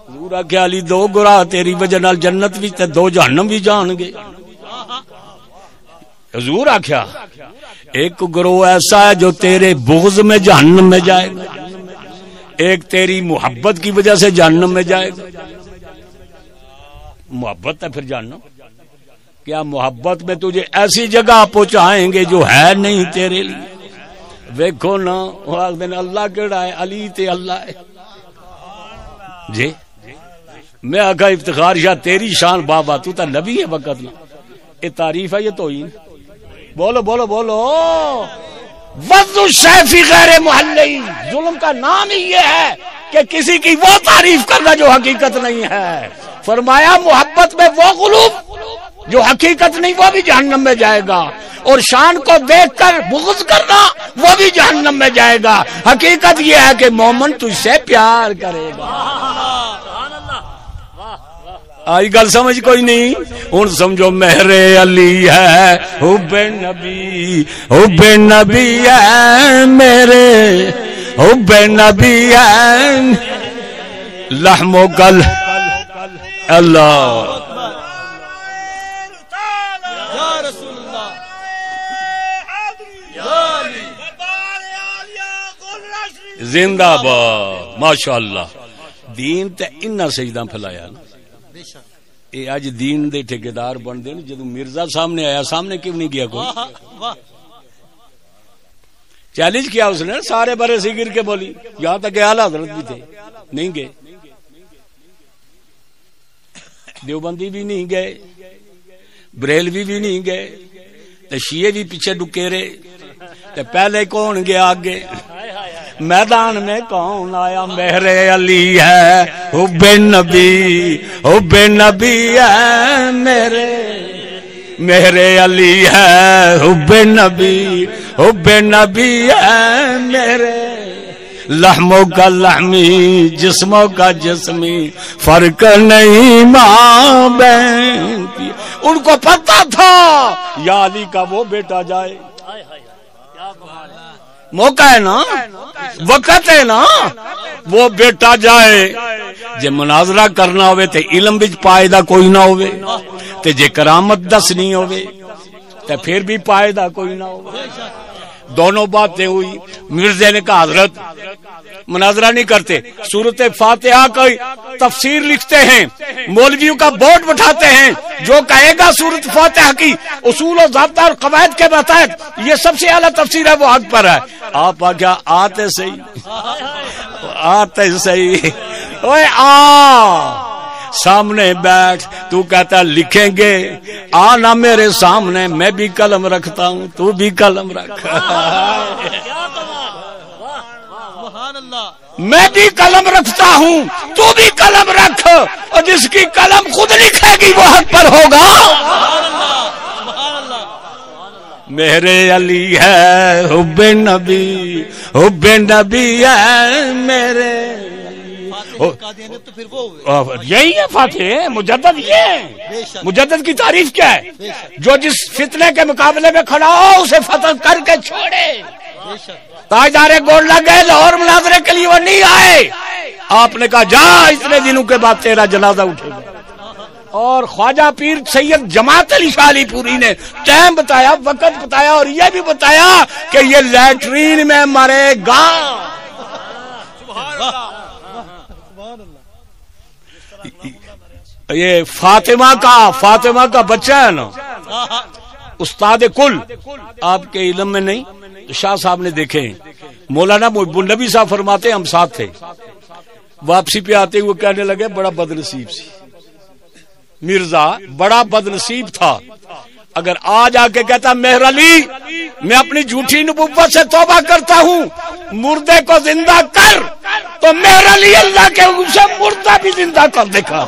حضور آکھیا علی دو گراہ تیری وجہ نال جنت بھی تے دو جہنم بھی جان گے. حضور آکھیا ایک گروہ ایسا ہے جو تیرے بغض میں جہنم میں جائے گا، ایک تیری محبت کی وجہ سے جہنم میں جائے گا. محبت ہے پھر جہنم. کیا محبت میں تجھے ایسی جگہ پہنچائیں گے جو ہے نہیں تیرے لیے. ویکھو نا دن اللہ کیڑا ہے, علی تے اللہ ہے جی. میں آگا افتخار شاہ تیری شان بابا, تو تا نبی ہے وقت نا. یہ تعریف ہے یہ توہین. بولو بولو بولو. وضع الشیفی غیر محلی, ظلم کا نام ہی یہ ہے کہ کسی کی وہ تعریف کرنا جو حقیقت نہیں ہے. فرمایا محبت میں وہ غلوب جو حقیقت نہیں وہ بھی جہنم میں جائے گا, اور شان کو دیکھ کر بغض کرنا وہ بھی جہنم میں جائے گا. حقیقت یہ ہے کہ مومن تجھ سے پیار کرے گا. آئی گل سمجھ کوئی نہیں. ہوں سمجھو مہر علی ہے حب نبی, حب نبی ہے میرے, حب نبی ہے لحم و کل اللہ. زندہ باد ماشاء اللہ. دین تے انہاں سجدہ پھیلایا نا. اے اج دین دے ٹھیکیدار بن دے. جدوں مرزا سامنے آیا, سامنے کیوں نہیں گیا کوئی؟ چیلنج کیا اس نے, سارے برے سے گر کے بولی, یہاں تک اعلی حضرت بھی تھے, نہیں گئے. دیوبندی بھی نہیں گئے, بریلوی بھی نہیں گئے, تے شیعہ بھی پیچھے ڈکے رہے. تے پہلے کون گیا آگے؟ میدان میں کون آیا؟ مہر علی ہے حب نبی, حب نبی ہے میرے, مہر علی ہے حب نبی, حب نبی ہے میرے. لحموں کا لحمی, جسموں کا جسمی, فرق نہیں ماں بہن کی. ان کو پتا تھا یا علی کا وہ بیٹا جائے. موقع ہے نا, وقت ہے نا, وہ بیٹا جائے. جے مناظرہ کرنا ہوئے تے علم وچ پائیدہ کوئی نہ ہوئے, تے جے کرامت دسنی ہوئے تے پھر بھی پائیدہ کوئی نہ ہوئے. دونوں باتیں ہوئی. مرزا نے کہا حضرت مناظرہ نہیں کرتے, سورۃ فاتحہ کی تفسیر لکھتے ہیں, مولویوں کا بورڈ بٹھاتے ہیں, جو کہے گا سورۃ فاتحہ کی اصول و ضابطہ اور قواعد کے مطابق یہ سب سے اعلیٰ تفسیر ہے, وہ حق پر ہے. آپ کیا آتے صحیح, آتے صحیح. اوے آ سامنے بیٹھ, تو کہتا لکھیں گے, آنا میرے سامنے, میں بھی قلم رکھتا ہوں, تو بھی قلم رکھ. میں بھی قلم رکھتا ہوں, تو بھی قلم رکھ, اور جس کی قلم خود لکھے گی وہ حق پر ہوگا. میرے علی ہے حب نبی, حب نبی ہے میرے. یہی ہے فاتح مجدد. یہ مجدد کی تعریف کیا ہے؟ جو جس فتنے کے مقابلے میں کھڑا ہو اسے فتح کر کے چھوڑے. تاجدار گول لگ گئے لاہور مناظرے کے لیے, وہ نہیں آئے. آپ نے کہا جا, اتنے دنوں کے بعد تیرا جنازہ اٹھے گا. اور خواجہ پیر سید جماعت علی شاہ علی پوری نے ٹائم بتایا, وقت بتایا, اور یہ بھی بتایا کہ یہ لیٹرین میں مرے گا. یہ فاطمہ کا بچہ ہے نا, استاد کل آپ کے علم میں نہیں, شاہ صاحب نے دیکھے. مولانا محب النبی صاحب فرماتے ہم ساتھ تھے, واپسی پہ آتے ہوئے کہنے لگے بڑا بدنصیب سی مرزا, بڑا بدنصیب تھا. اگر آج آ کے کہتا مہر علی میں اپنی جھوٹی نبوت سے توبہ کرتا ہوں, مردے کو زندہ کر, تو مہر علی اللہ کے حکم سے مردہ بھی زندہ کر دکھا.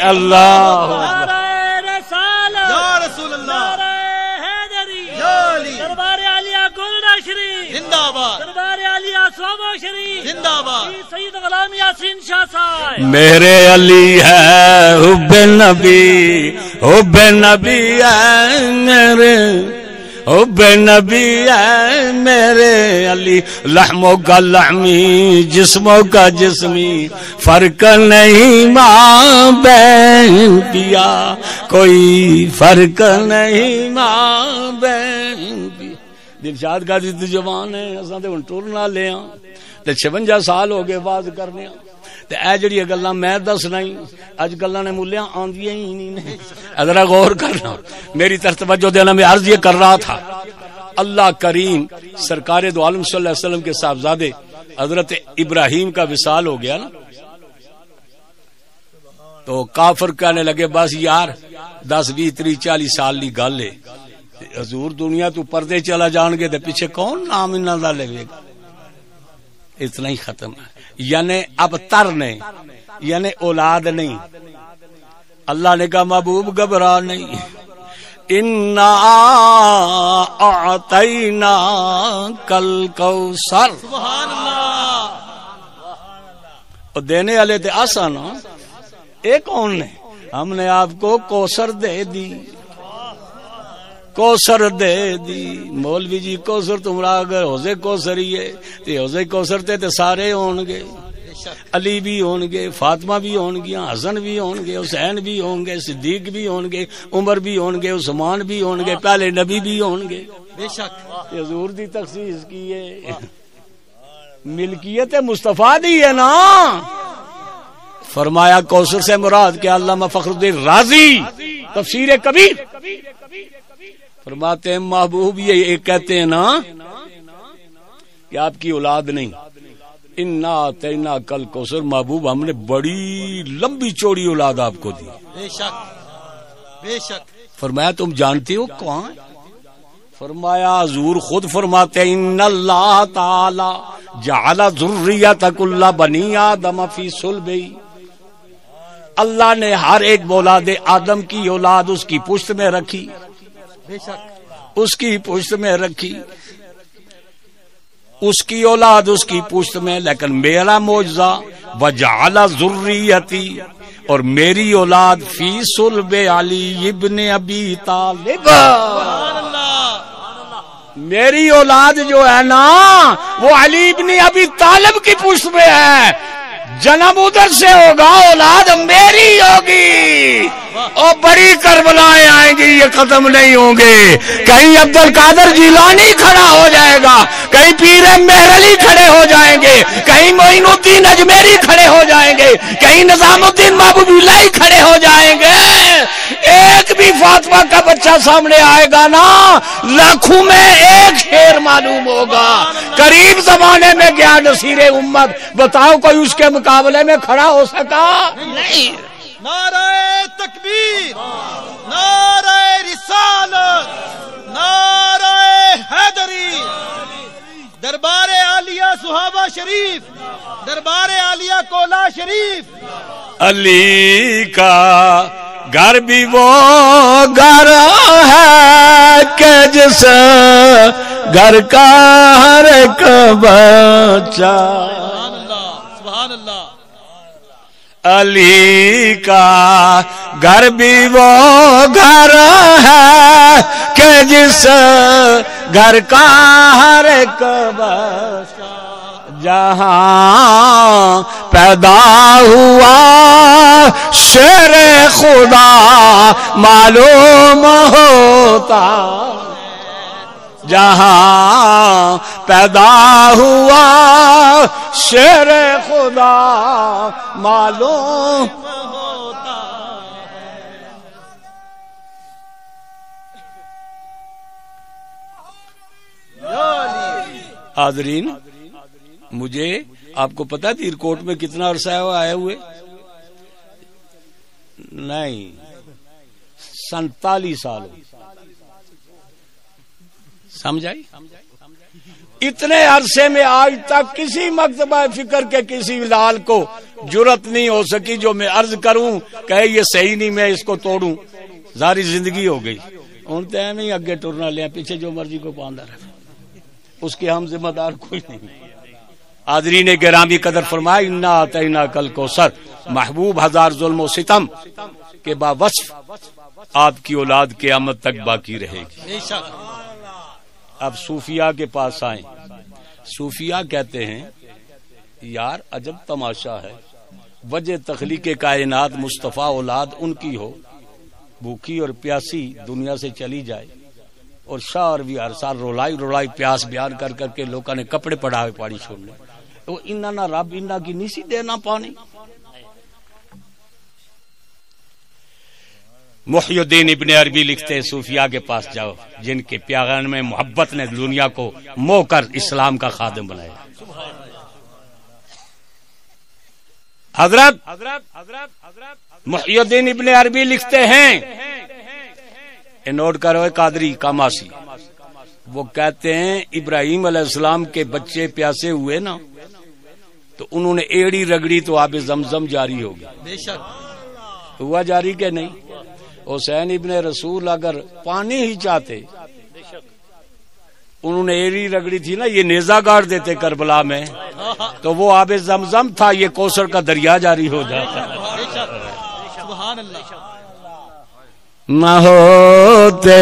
اللہ دربار عالیہ گولڈا شریف زندہ باد, دربار عالیہ سوابا شریف زندہ باد, سید غلام یاسین شاہ صاحب. میرے علی ہے حب نبی, حب نبی ہے میرے, حب نبی ہے میرے علی. لحموں کا لحمی, جسموں کا جسمی, فرق نہیں ماں بہن پیا, کوئی فرق نہیں ماں بہن پیا. دلشاد کا جوان ہے, اساں تے ہن ٹر نہ لے, 56 سال ہو گئے باز کرنے. تے اے جڑی گلاں میں دسنا ہی اج گلاں نے ملیاں آندیاں ہی نہیں. ذرا غور کرنا, میری طرف توجہ دینا. میں عرض یہ کر رہا تھا, اللہ کریم سرکار دو عالم صلی اللہ علیہ وسلم کے صاحبزادے حضرت ابراہیم کا وصال ہو گیا نا, تو کافر کہنے لگے بس یار 10 20 30 40 سال کی گل ہے, حضور دنیا تو پردے چلا جان گے تے پیچھے کون نام انہاں دا لے گا. اتنا ہی ختم ہے. یعنی اب تر نہیں, یعنی اولاد نہیں. اللہ نے کہا محبوب گھبرا نہیں, انا اعطینا کل کوثر. سبحان اللہ. اور دینے والے تے آسان ایک کون نے, ہم نے آپ کو کوثر دے دی, کوثر دے دی. مولوی جی کوثر تمہارا اگر حوضے کوثر ہی ہے تے حوضے کوثر تے سارے ہون گے, علی بھی ہون گے, فاطمہ بھی ہون گیا, حسن بھی ہون گے, حسین بھی ہون گے, صدیق بھی ہون گے, عمر بھی ہون گے, عثمان بھی ہون گے, پہلے نبی بھی ہون گے. بے شک حضور دی تخصیص کی ہے, ملکیت مصطفیٰ دی ہے نا. فرمایا کوثر سے مراد کیا, علامہ فخر الدین رازی تفسیر کبیر فرماتے ہیں محبوب یہ کہتے ہیں نا کہ آپ کی اولاد نہیں, انا تینا کل کوثر. محبوب ہم نے بڑی لمبی چوڑی اولاد آپ کو دی. بے شک بے شک. فرمایا تم جانتے ہو کون؟ فرمایا حضور خود فرماتے ہیں ان اللہ تعالی جعل ذریۃ کل بنی آدم فی صلبی. اللہ نے ہر ایک اولاد آدم کی اولاد اس کی پشت میں رکھی, بے شک اس کی پشت میں رکھی, اس کی اولاد اس کی پشت میں. لیکن میرا معجزہ وجعل ذریتی, اور میری اولاد فی صلب علی ابن ابی طالب. میری اولاد جو ہے نا وہ علی ابن ابی طالب کی پشت میں ہے. جنم ادھر سے ہوگا, اولاد میری ہوگی. اور بڑی کربلائیں آئیں گی, یہ ختم نہیں ہوں گے. کہیں عبد القادر جیلانی کھڑا ہو جائے گا, کہیں پیر مہر علی کھڑے ہو جائیں گے, کہیں معین الدین اجمیری کھڑے ہو جائیں گے, کہیں نظام الدین محبوب اللہ کھڑے ہو جائیں گے. ایک بھی فاطمہ کا بچہ سامنے آئے گا نا, لاکھوں میں ایک شیر معلوم ہوگا. قریب زمانے میں گیا نصیر امت, بتاؤ کوئی اس کے مقابلے میں کھڑا ہو سکا؟ نہیں. نعرہ تکبیر, نعرہ رسالت, نعرہ حیدری. دربار عالیہ صحابہ شریف, دربار عالیہ کولا شریف. علی کا گھر بھی وہ گھر ہے کہ جس گھر کا ہر ایک بچہ. سبحان اللہ سبحان اللہ. علی کا گھر بھی وہ گھر ہے کہ جس گھر کا ہر ایک بچہ جہاں پیدا ہوا شیر خدا معلوم ہوتا. جہاں پیدا ہوا شیر خدا معلوم ہوتا. حاضرین, مجھے آپ کو پتا تیر کوٹ میں کتنا عرصہ آئے ہوئے؟ نہیں, 47 سال. سمجھ آئی؟ اتنے عرصے میں آج تک کسی مکتبہ فکر کے کسی لال کو جرت نہیں ہو سکی جو میں عرض کروں کہ یہ صحیح نہیں, میں اس کو توڑوں. ساری زندگی ہو گئی ان تے میں اگے ٹرنا لیا, پیچھے جو مرضی کو باندھا رہا, اس کے ہم ذمہ دار کوئی نہیں. حاضرین گرامی قدر فرمایا انا اعطینا کل کوثر. محبوب ہزار ظلم و ستم کے باوصف آپ کی اولاد قیامت تک باقی رہے گی. اب صوفیاء کے پاس آئیں. صوفیاء کہتے ہیں یار عجب تماشا ہے, وجہ تخلیق کائنات مصطفیٰ اولاد ان کی ہو, بھوکی اور پیاسی دنیا سے چلی جائے, اور شاعر بھی ہر سال رولائی رولائی پیاس بیان کر کر کے لوگوں نے کپڑے پڑھا پاڑی چھوڑنے. وہ انہاں نہ رب انہاں کی نہیں سی دینا پانی. محی الدین ابن عربی لکھتے ہیں صوفیاء کے پاس جاؤ جن کے پیغام میں محبت نے دنیا کو مو کر اسلام کا خادم بنایا. حضرت محی الدین ابن عربی لکھتے ہیں, نوٹ کرو قادری کاماسی, وہ کہتے ہیں ابراہیم علیہ السلام کے بچے پیاسے ہوئے نا تو انہوں نے ایڑی رگڑی تو آب زمزم جاری ہو گیا. بے شک ہوا جاری کہ نہیں؟ حسین ابن رسول اگر پانی ہی چاہتے, انہوں نے ایڑی رگڑی تھی نا, یہ نیزہ گاڑ دیتے کربلا میں تو وہ آب زمزم تھا, یہ کوثر کا دریا جاری ہو جاتا. سبحان اللہ. نہ ہوتے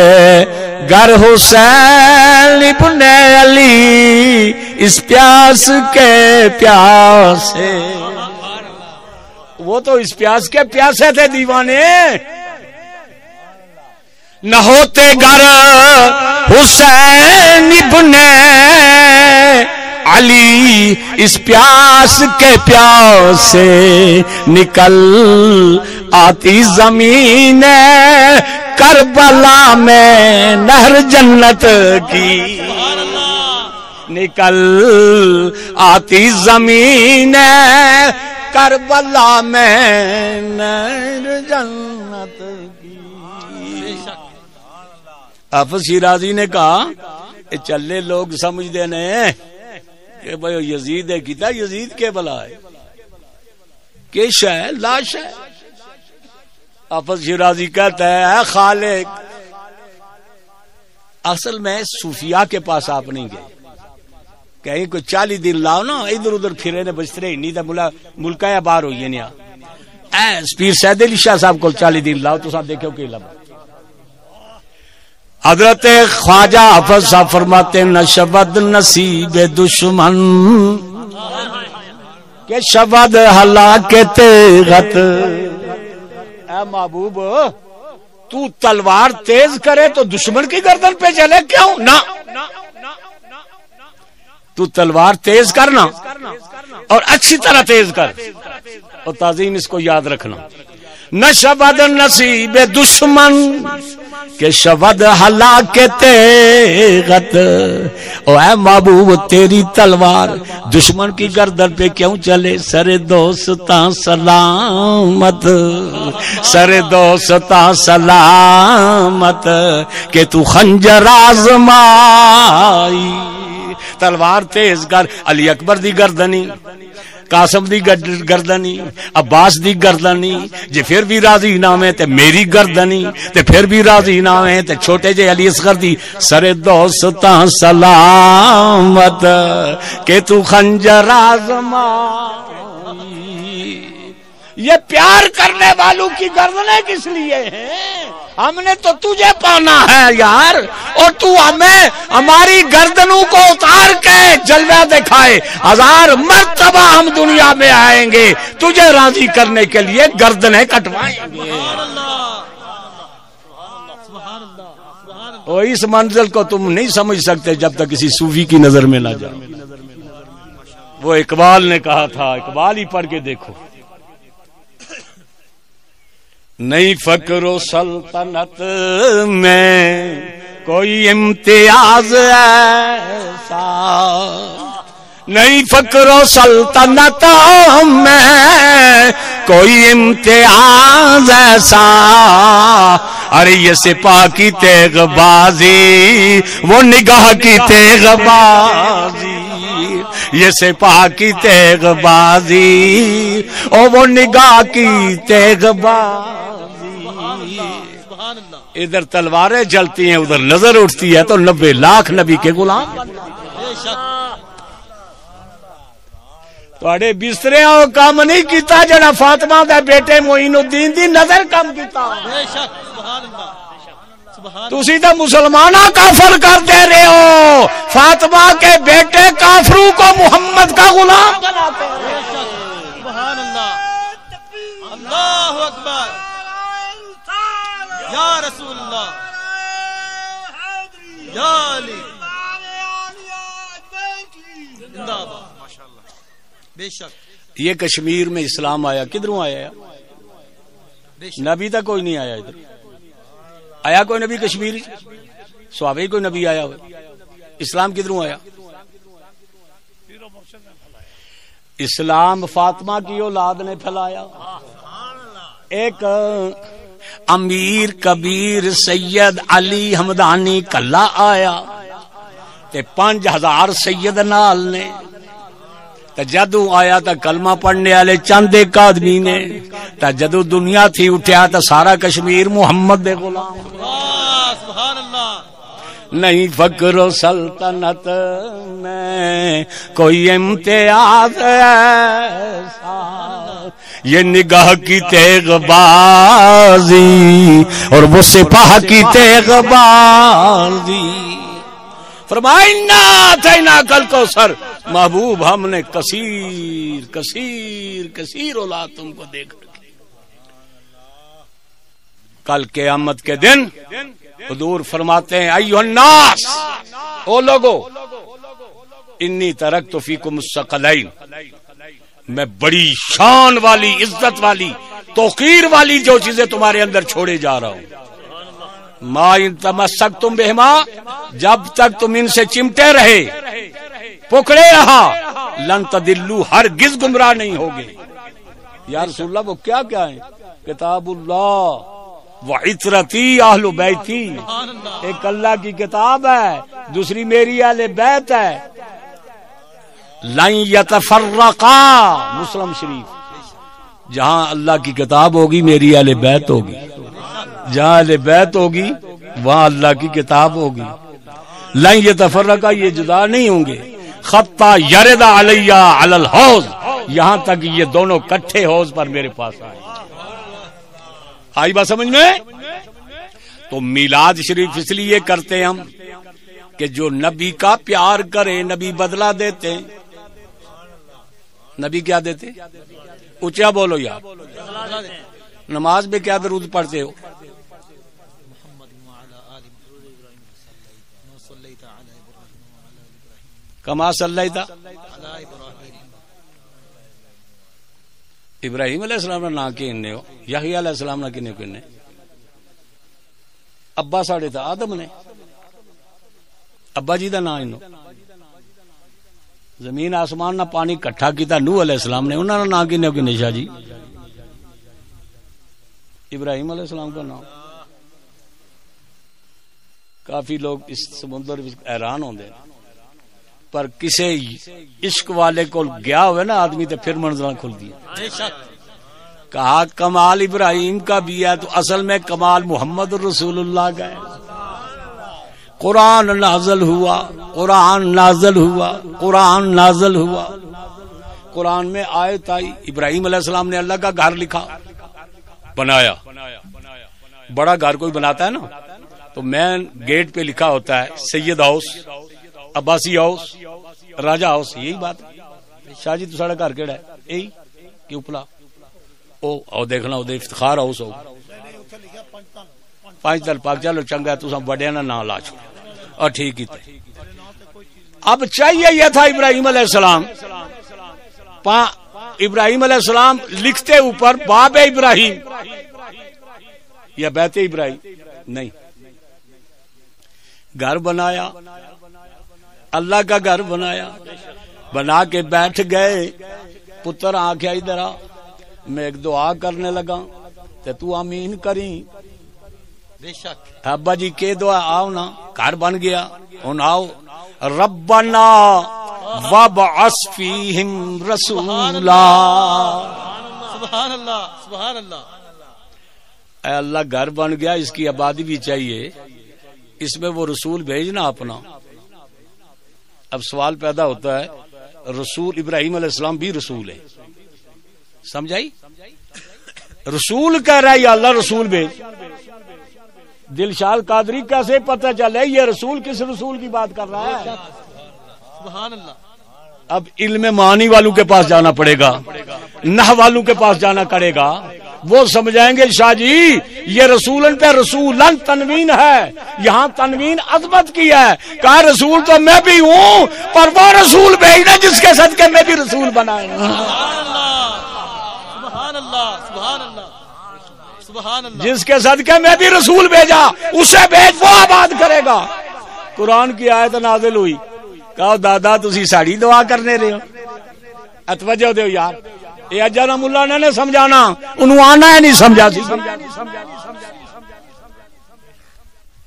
گر حسین ابن علی اس پیاس کے پیاسے, وہ تو اس پیاس کے پیاسے تھے دیوانے. نہ ہوتے گر حسین ابن علی اس پیاس کے پیاسے, نکل آتی زمین کربلا میں نہر جنت کی, نکل آتی زمین کربلا میں نہر جنت کی. حافظ شیرازی نے کہا کہ چلے لوگ سمجھ دینے کہ بھئی یزید ہے کیتا, یزید کے بلا ہے کیش ہے, لاش ہے. حافظ شیرازی کہتا ہے خالق, اصل میں صوفیاء کے پاس آپ نہیں گئے, کہیں کوئی 40 دن لاؤ نا ادھر ادھر پھرے نے بچتے ہی نہیں تھا, ملکہ باہر ہوئی نہیں. پیر سید علی شاہ صاحب کو 40 دن لاؤ تو صاحب دیکھو کہ لبا. حضرت خواجہ حافظ صاحب فرماتے نہ شبد نصیب دشمن کہ شبد ہلاک تیغت. اے محبوب تو تلوار تیز کرے تو دشمن کی گردن پہ چلے کیوں نہ, تو تلوار تیز کرنا اور اچھی طرح تیز کر, اور تعظیم اس کو یاد رکھنا. نہ شبد نصیب دشمن کہ شبد ہلاک تیغت. او اے محبوب تیری تلوار دشمن کی گردن پہ کیوں چلے, سر دوستاں سلامت, سر دوستاں سلامت کہ تو خنجر آزمائی. تلوار تیز کر, علی اکبر دی گردنی, قاسم دی گردنی, عباس دی گردنی, جے پھر بھی راضی نہ میں تے میری گردنی, تے پھر بھی راضی نہ میں تے چھوٹے جے علی اصغر دی. سر دوستاں سلامت کہ تو خنجر آزمائی. یہ پیار کرنے والوں کی گردنیں کس لیے ہیں؟ ہم نے تو تجھے پانا ہے یار, اور تو ہمیں ہماری گردنوں کو اتار کے جلوہ دکھائے. 1000 مرتبہ ہم دنیا میں آئیں گے تجھے راضی کرنے کے لیے گردنیں کٹوائیں گے. اور اس منزل کو تم نہیں سمجھ سکتے جب تک کسی صوفی کی نظر میں نہ جاؤ. وہ اقبال نے کہا تھا, اقبال ہی پڑھ کے دیکھو, نہیں فقر و سلطنت میں کوئی امتیاز ایسا, نہیں فقر و سلطنت میں کوئی امتیاز ایسا. ارے یہ سپاہ کی تیغ بازی وہ نگاہ کی تیغ بازی, یہ سپاہ کی تیغ بازی او وہ نگاہ کی تیغ بازی. ادھر تلواریں جلتی ہیں ادھر نظر اٹھتی ہے تو 90 لاکھ نبی کے غلام. تواڈے بسترے او کام نہیں کیتا جڑا فاطمہ دے بیٹے معین الدین دی نظر کم کیتا. بے شک سبحان اللہ. تسی تو مسلمانہ کافر کر دے رہے ہو, فاطمہ کے بیٹے کافروں کو محمد کا غلام بناتے ہیں. سبحان اللہ, اللہ اکبر, یا رسول اللہ, یا علی, زندہ باد. بے شک یہ کشمیر میں اسلام آیا کدھروں آیا؟ نبی تک کوئی نہیں آیا ادھر. آیا کوئی نبی کشمیر؟ سوابی کوئی نبی آیا ہو؟ اسلام کدھروں آیا؟ اسلام فاطمہ کی اولاد نے پھیلایا. ایک امیر کبیر سید علی حمدانی کلا آیا تے 5000 سید نال نے. تے جدو آیا تا کلمہ پڑھنے والے چند ایک آدمی نے. تے جدو دنیا تھی اٹھیا تا سارا کشمیر محمد دے غلام. سبحان اللہ. نہیں فکر و سلطنت میں کوئی امتیاز ایسا یہ نگاہ کی تیغ بازی اور وہ سپاہ کی تیغ بازی. فرمائنا تینا کل کو سر محبوب ہم نے کثیر کثیر کثیر اولاد تم کو دیکھ رکھی. کل قیامت کے دن حضور فرماتے ہیں ایھا الناس، او لوگو، انی ترکت فیکم الثقلین، میں بڑی شان والی عزت والی توقیر والی جو چیزیں تمہارے اندر چھوڑے جا رہا ہوں. ما ان تمسکتم بہما، جب تک تم ان سے چمٹے رہے پکڑے رہا لن تدلوا، ہرگز گمراہ نہیں ہوگے. یا رسول اللہ وہ کیا کیا ہے؟ کتاب اللہ وعطرتی اہل بیتی، ایک اللہ کی کتاب ہے، دوسری میری اہل بیت ہے. لن یتفرقا، مسلم شریف. جہاں اللہ کی کتاب ہوگی میری اہل بیت ہوگی، جہاں اہل بیت ہوگی وہاں اللہ کی کتاب ہوگی. لن یتفرقا، یہ جدا نہیں ہوں گے. خطا یرد علیہ علی الحوض، یہاں تک یہ دونوں کٹھے حوض پر میرے پاس آئے. آئی بات سمجھ میں؟ تو میلاد شریف اس لیے کرتے ہیں ہم کہ جو نبی کا پیار کرے نبی بدلہ دیتے. نبی کیا دیتے؟ اونچا بولو یار. نماز میں کیا درود پڑھتے ہو؟ کما صلیت ابراہیم علیہ السلام نے نہ کہنے ہو، یحییٰ علیہ السلام نے کہنے کہنے، ابا ساڑے تھا آدم نے، ابا جی دا نا انہوں. زمین آسمان نہ پانی کٹھا کیتا نوح علیہ السلام نے، انہوں نے نا کہنے کہنے شاہ جی ابراہیم علیہ السلام کا نام. کافی لوگ اس سمندر حیران ہوندے پر کسے عشق والے کو گیا ہوئے نا آدمی تو پھر منظرہ کھل دیا. کہا کمال ابراہیم کا بھی ہے تو اصل میں کمال محمد رسول اللہ کا ہے. قرآن نازل ہوا، قرآن نازل ہوا، قرآن نازل ہوا. قرآن میں آیت آئی، ابراہیم علیہ السلام نے اللہ کا گھر لکھا بنایا. بڑا گھر کوئی بناتا ہے نا تو مین گیٹ پہ لکھا ہوتا ہے سید ہاؤس، عباسی ہاؤس، راجہ ہاؤس. یہی بات شاہ جی تو ساڑا گھر کیڑا ہے؟ یہی کہ اپلا او دیکھنا او دے افتخار ہاؤس ہو پانچ تل پاک. چلو چنگا تو سب بڑے نا نہ لا چھوڑ اور ٹھیک ہی تھے. اب چاہیے یہ تھا ابراہیم علیہ السلام، ابراہیم علیہ السلام لکھتے اوپر باب ابراہیم یا بیت ابراہیم نہیں. گھر بنایا، اللہ کا گھر بنایا، بنا کے بیٹھ گئے. پتر آنکھیں ادھر آ، میں ایک دعا کرنے لگا تو آمین کری. بے شک ابا جی کے دعا آؤ نا، گھر بن گیا. ہن آؤ ربنا وابعث فیہم رسولا. سبحان اللہ سبحان اللہ. اے اللہ گھر بن گیا، اس کی آبادی بھی چاہیے، اس میں وہ رسول بھیجنا اپنا. اب سوال پیدا ہوتا ہے رسول ابراہیم علیہ السلام بھی رسول ہے، سمجھائی؟ رسول کہہ رہا ہے یا اللہ رسول بھیج. دلشاد قادری کیسے پتہ چلے یہ رسول کس رسول کی بات کر رہا ہے؟ سبحان اللہ. اب علم معنی والوں کے پاس جانا پڑے گا، نحو والوں کے پاس جانا پڑے گا. وہ سمجھائیں گے شاہ جی یہ رسولن پہ رسولن تنوین ہے، یہاں تنوین عظمت کی ہے، کہا رسول تو میں بھی ہوں پر وہ رسول بھیجنا جس کے صدقے میں بھی رسول بنائے. جس کے صدقے میں بھی رسول بھیجا اسے بھیج، وہ آباد کرے گا. قرآن کی آیت نازل ہوئی، کہا دادا تسی ساڑی دعا کرنے رہے ہو، اتوجہ دیو یار، یہ اجانا ملا نے سمجھانا، انہوں آنا ہے نہیں سمجھا سی.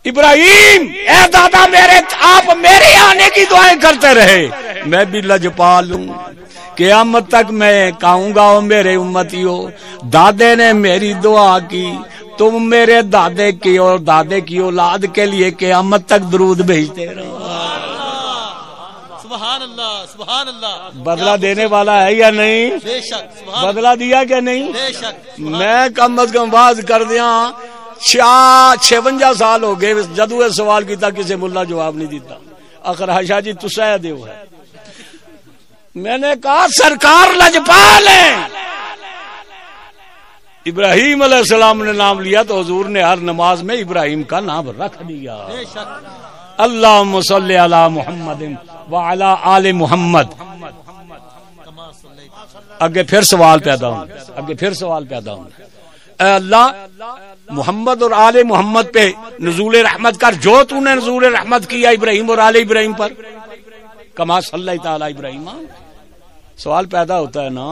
ابراہیم اے دادا میرے آپ میرے آنے کی دعائیں کرتے رہے، میں بھی لجپال ہوں، قیامت تک میں کہوں گا میرے امتیوں دادے نے میری دعا کی، تم میرے دادے کی اور دادے کی اولاد کے لیے قیامت تک درود بھیجتے رہو. سبحان اللہ سبحان اللہ. بدلہ دینے والا ہے یا نہیں؟ بے شک. بدلہ دیا کہ نہیں؟ بے شک. میں کم از کم باز کر دیا 56 سال ہو گئے جدو سوال کیتا کسی ملا جواب نہیں دیتا. آخر شاہ جی تسا دیو ہے. میں نے کہا سرکار لجپال ہیں. ابراہیم علیہ السلام نے نام لیا تو حضور نے ہر نماز میں ابراہیم کا نام رکھ دیا. اللہم صلی علی محمد وعلی آل محمد. اگے پھر سوال پیدا ہوں، اے اللہ محمد اور آل محمد پہ نزول رحمت کر، جو تو نے نزول رحمت کیا ابراہیم اور آل ابراہیم پر، کما صلی تعالی ابراہیم. سوال پیدا ہوتا ہے نا،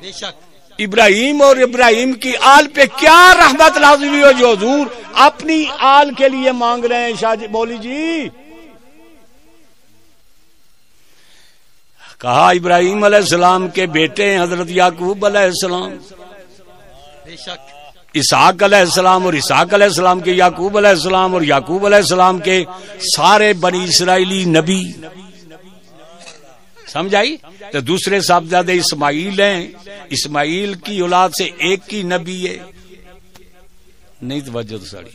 بے شک ابراہیم اور ابراہیم کی آل پہ کیا رحمت نازل ہوئی ہو جو حضور اپنی آل کے لیے مانگ رہے ہیں. شاہ جی بولی جی، کہا ابراہیم علیہ السلام کے بیٹے ہیں حضرت یعقوب علیہ السلام، بے شک اسحاق علیہ السلام اور اسحاق علیہ السلام کے یعقوب علیہ السلام اور یعقوب علیہ السلام کے سارے بنی اسرائیلی نبی. سمجھائی؟ تو دوسرے صاحبزادے اسماعیل ہیں، اسماعیل کی اولاد سے ایک کی نبی ہے. نہیں توجہ تو ساڑی،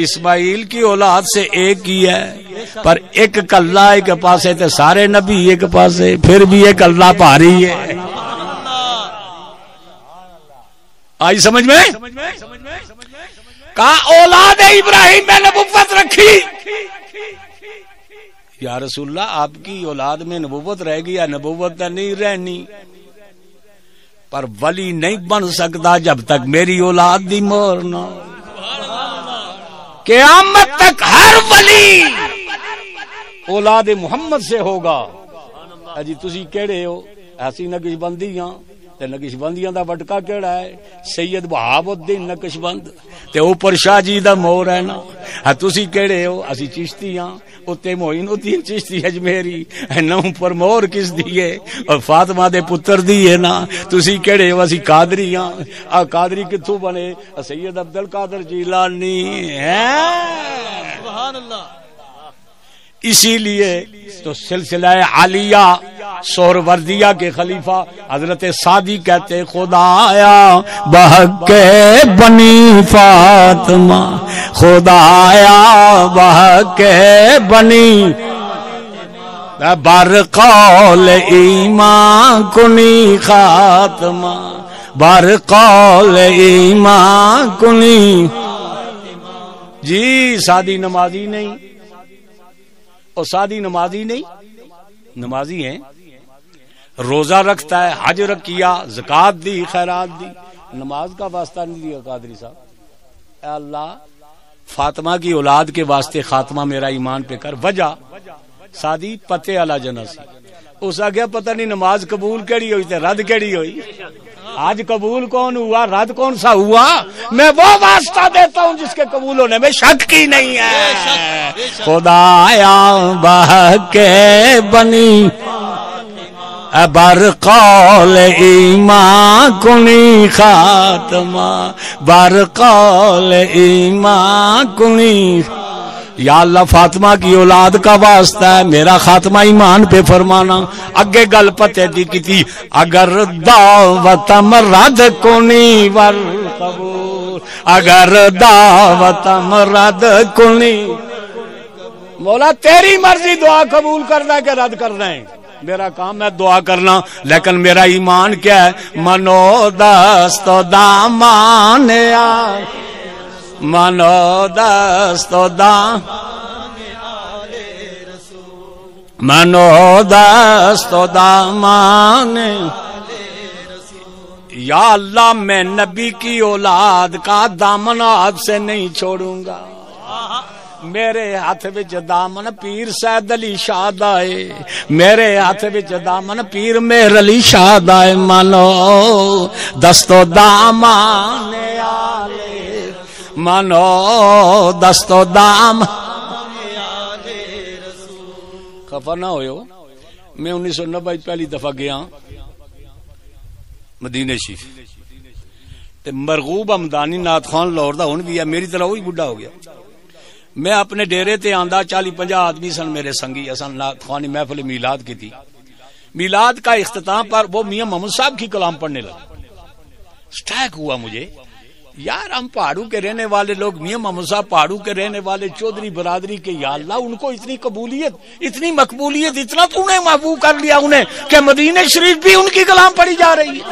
اسماعیل کی اولاد سے ایک ہی ہے پر ایک کلہ ایک پاسے تے سارے نبی ایک پاسے، پھر بھی ایک اللہ پاری ہے. آئی سمجھ میں؟ کہا اولاد ابراہیم میں نبوت رکھی. یا رسول اللہ آپ کی اولاد میں نبوت رہ گئی یا نبوت نہیں رہنی، پر ولی نہیں بن سکتا جب تک میری اولاد دی مہر نہ ہو. قیامت تک ہر ولی اولاد محمد سے ہوگا. جی تسی کیڑے ہو؟ ایسی نقش بندیاں تے نقش بندیاں دا وٹکا کیڑا ہے؟ سید بہاب الدین نقش بند تے اوپر شاہ جی دا مور ہے نا. تسی کیڑے ہو؟ اسی چشتی ہاں، اتے معین الدین چشتی اجمیری نہ پر مور کس دیے اور فاطمہ دے پتر دیے نا. تسی کیڑے ہو؟ اسی قادری ہاں. قادری کتھوں بنے؟ سید عبد القادر جیلانی ہے. سبحان اللہ. اسی لیے تو سلسلہ عالیہ سہروردیہ کے خلیفہ حضرت سعدی کہتے خدایا بحق بنی فاطمہ، خدایا بحق بنی بر قول ایمان کنی خاتمہ، بر قول ایمان کنی. جی سعدی نمازی نہیں، اور سعدی نمازی نہیں، نمازی ہیں، روزہ رکھتا ہے، حج کیا، زکات دی، خیرات دی، نماز کا واسطہ نہیں دیا. قادری صاحب اے اللہ فاطمہ کی اولاد کے واسطے خاتمہ میرا ایمان پہ کر. وجہ سعدی پتے والا جنا سی، اس آگیا پتہ نہیں نماز قبول کیڑی ہوئی تے رد کیڑی ہوئی. آج قبول کون ہوا رد کون سا ہوا؟ میں وہ واسطہ دیتا ہوں جس کے قبول ہونے میں شک کی نہیں ہے. خدایا بحق بنی بر قول ایمان کنی خاتمہ، بر قول ایمان کنی. یا اللہ فاطمہ کی اولاد کا واسطہ ہے، میرا خاتمہ ایمان پہ فرمانا. اگے گل پتے دی کی تھی، اگر دعوتم رد کنی ور قبول، اگر دعوتم رد کنی. مولا تیری مرضی، دعا قبول کرنا کہ رد کرنا ہے؟ میرا کام ہے دعا کرنا، لیکن میرا ایمان کیا ہے؟ منو دست و دامان منو دست و دامان منو دست و دامان یا اللہ میں نبی کی اولاد کا دامن ہاتھ سے نہیں چھوڑوں گا، میرے ہاتھ وچ دامن پیر سید علی شاہ دا ہے، میرے ہاتھ وچ دامن پیر مہر علی شاہ دا ہے، منو دست و دامان منو دست و دامان خفا نہ ہوئے ہو۔ میں 1990 پہلی دفعہ گیا مدینہ شریف تے مرغوب حمدانی نعت خوان لاہور دا ہن بھی ہے، میری طرح وہی بڈھا ہو گیا۔ میں اپنے ڈیرے تے آندا 40-50 آدمی سن میرے سنگی، اسن نعت خوانی محفل میلاد کی تھی۔ میلاد کا اختتام پر وہ میاں محمد صاحب کی کلام پڑھنے لگا۔ سٹیک ہوا مجھے، یار ہم پہاڑوں کے رہنے والے لوگ، میاں محمد صاحب پہاڑوں کے رہنے والے چودھری برادری کے، یا اللہ ان کو اتنی قبولیت، اتنی مقبولیت، اتنا تو نے محبوب کر لیا انہیں کہ مدینہ شریف بھی ان کی کلام پڑھی جا رہی ہے۔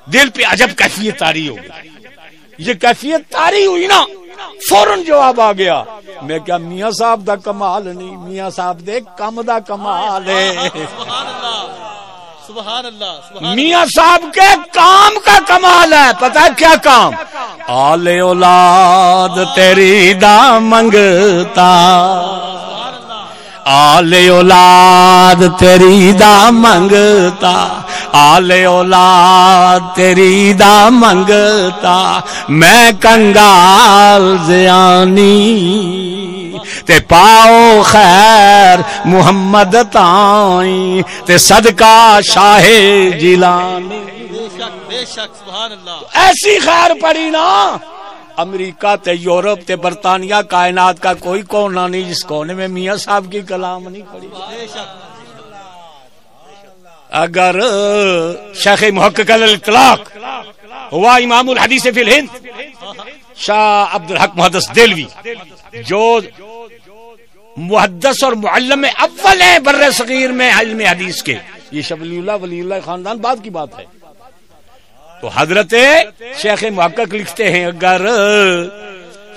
دل پہ عجب کیفیت طاری ہو گئی، یہ کیفیت طاری ہوئی نا، فوراً جواب آ گیا۔ میں کیا میاں صاحب دا کمال نہیں، میاں صاحب دے کم دا کمال ہے، سبحان اللہ میاں صاحب کے کام کا کمال ہے۔ پتہ ہے کیا کام؟ آل اولاد تیری دا منگتا، آل اولاد تیری دا منگتا، آل اولاد تیری دا منگتا، میں کنگال زیانی تے پاؤ خیر محمد تائیں تے صدقہ شاہ جیلانی۔ بے شک سبحان اللہ، ایسی خیر پڑی نا، امریکہ تے یورپ تے برطانیہ کائنات کا کوئی کونا نہیں جس کونے میں میاں صاحب کی کلام نہیں پڑی۔ اگر شیخ محقق الاطلاق ہوا امام الحدیث فی الہند شاہ عبد الحق محدث دہلوی، جو محدث اور معلم اول ہیں بر صغیر میں علم حدیث کے، یہ شاہ ولی اللہ خاندان بعد کی بات ہے، تو حضرت شیخ محقق لکھتے ہیں اگر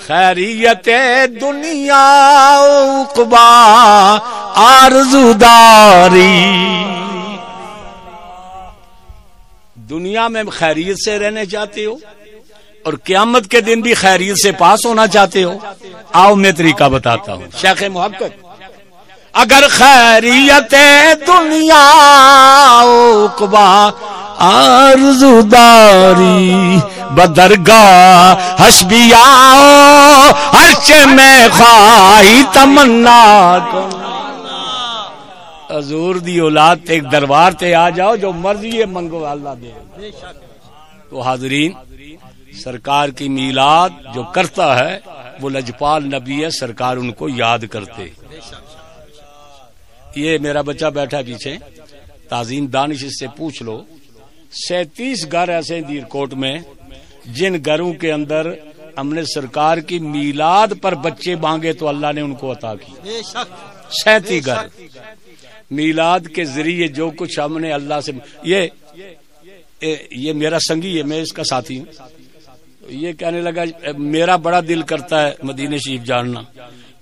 خیریت دنیا عقبا آرزو داری، دنیا میں خیریت سے رہنے چاہتے ہو اور قیامت کے دن بھی خیریت سے پاس ہونا چاہتے ہو، آؤ میں طریقہ بتاتا ہوں۔ شیخ محقق اگر خیریت دنیا عقبا آرزو داری، بدرگاہ حسبیا عرش میں خواہی تمنا کن، حضور دی اولاد تے ایک دربار تے آ جاؤ، جو مرضی ہے منگو اللہ دے۔ تو حاضرین، سرکار کی میلاد جو کرتا ہے وہ لجپال نبی ہے، سرکار ان کو یاد کرتے۔ یہ میرا بچہ بیٹھا پیچھے، تعظیم دانش، اس سے پوچھ لو 37 گھر ایسے دیر کوٹ میں جن گھروں کے اندر ہم نے سرکار کی میلاد پر بچے مانگے تو اللہ نے ان کو عطا کی۔ 37 گھر میلاد کے ذریعے جو کچھ ہم نے اللہ سے، یہ میرا سنگی ہے، میں اس کا ساتھی ہوں، یہ کہنے لگا میرا بڑا دل کرتا ہے مدینہ شریف جاننا،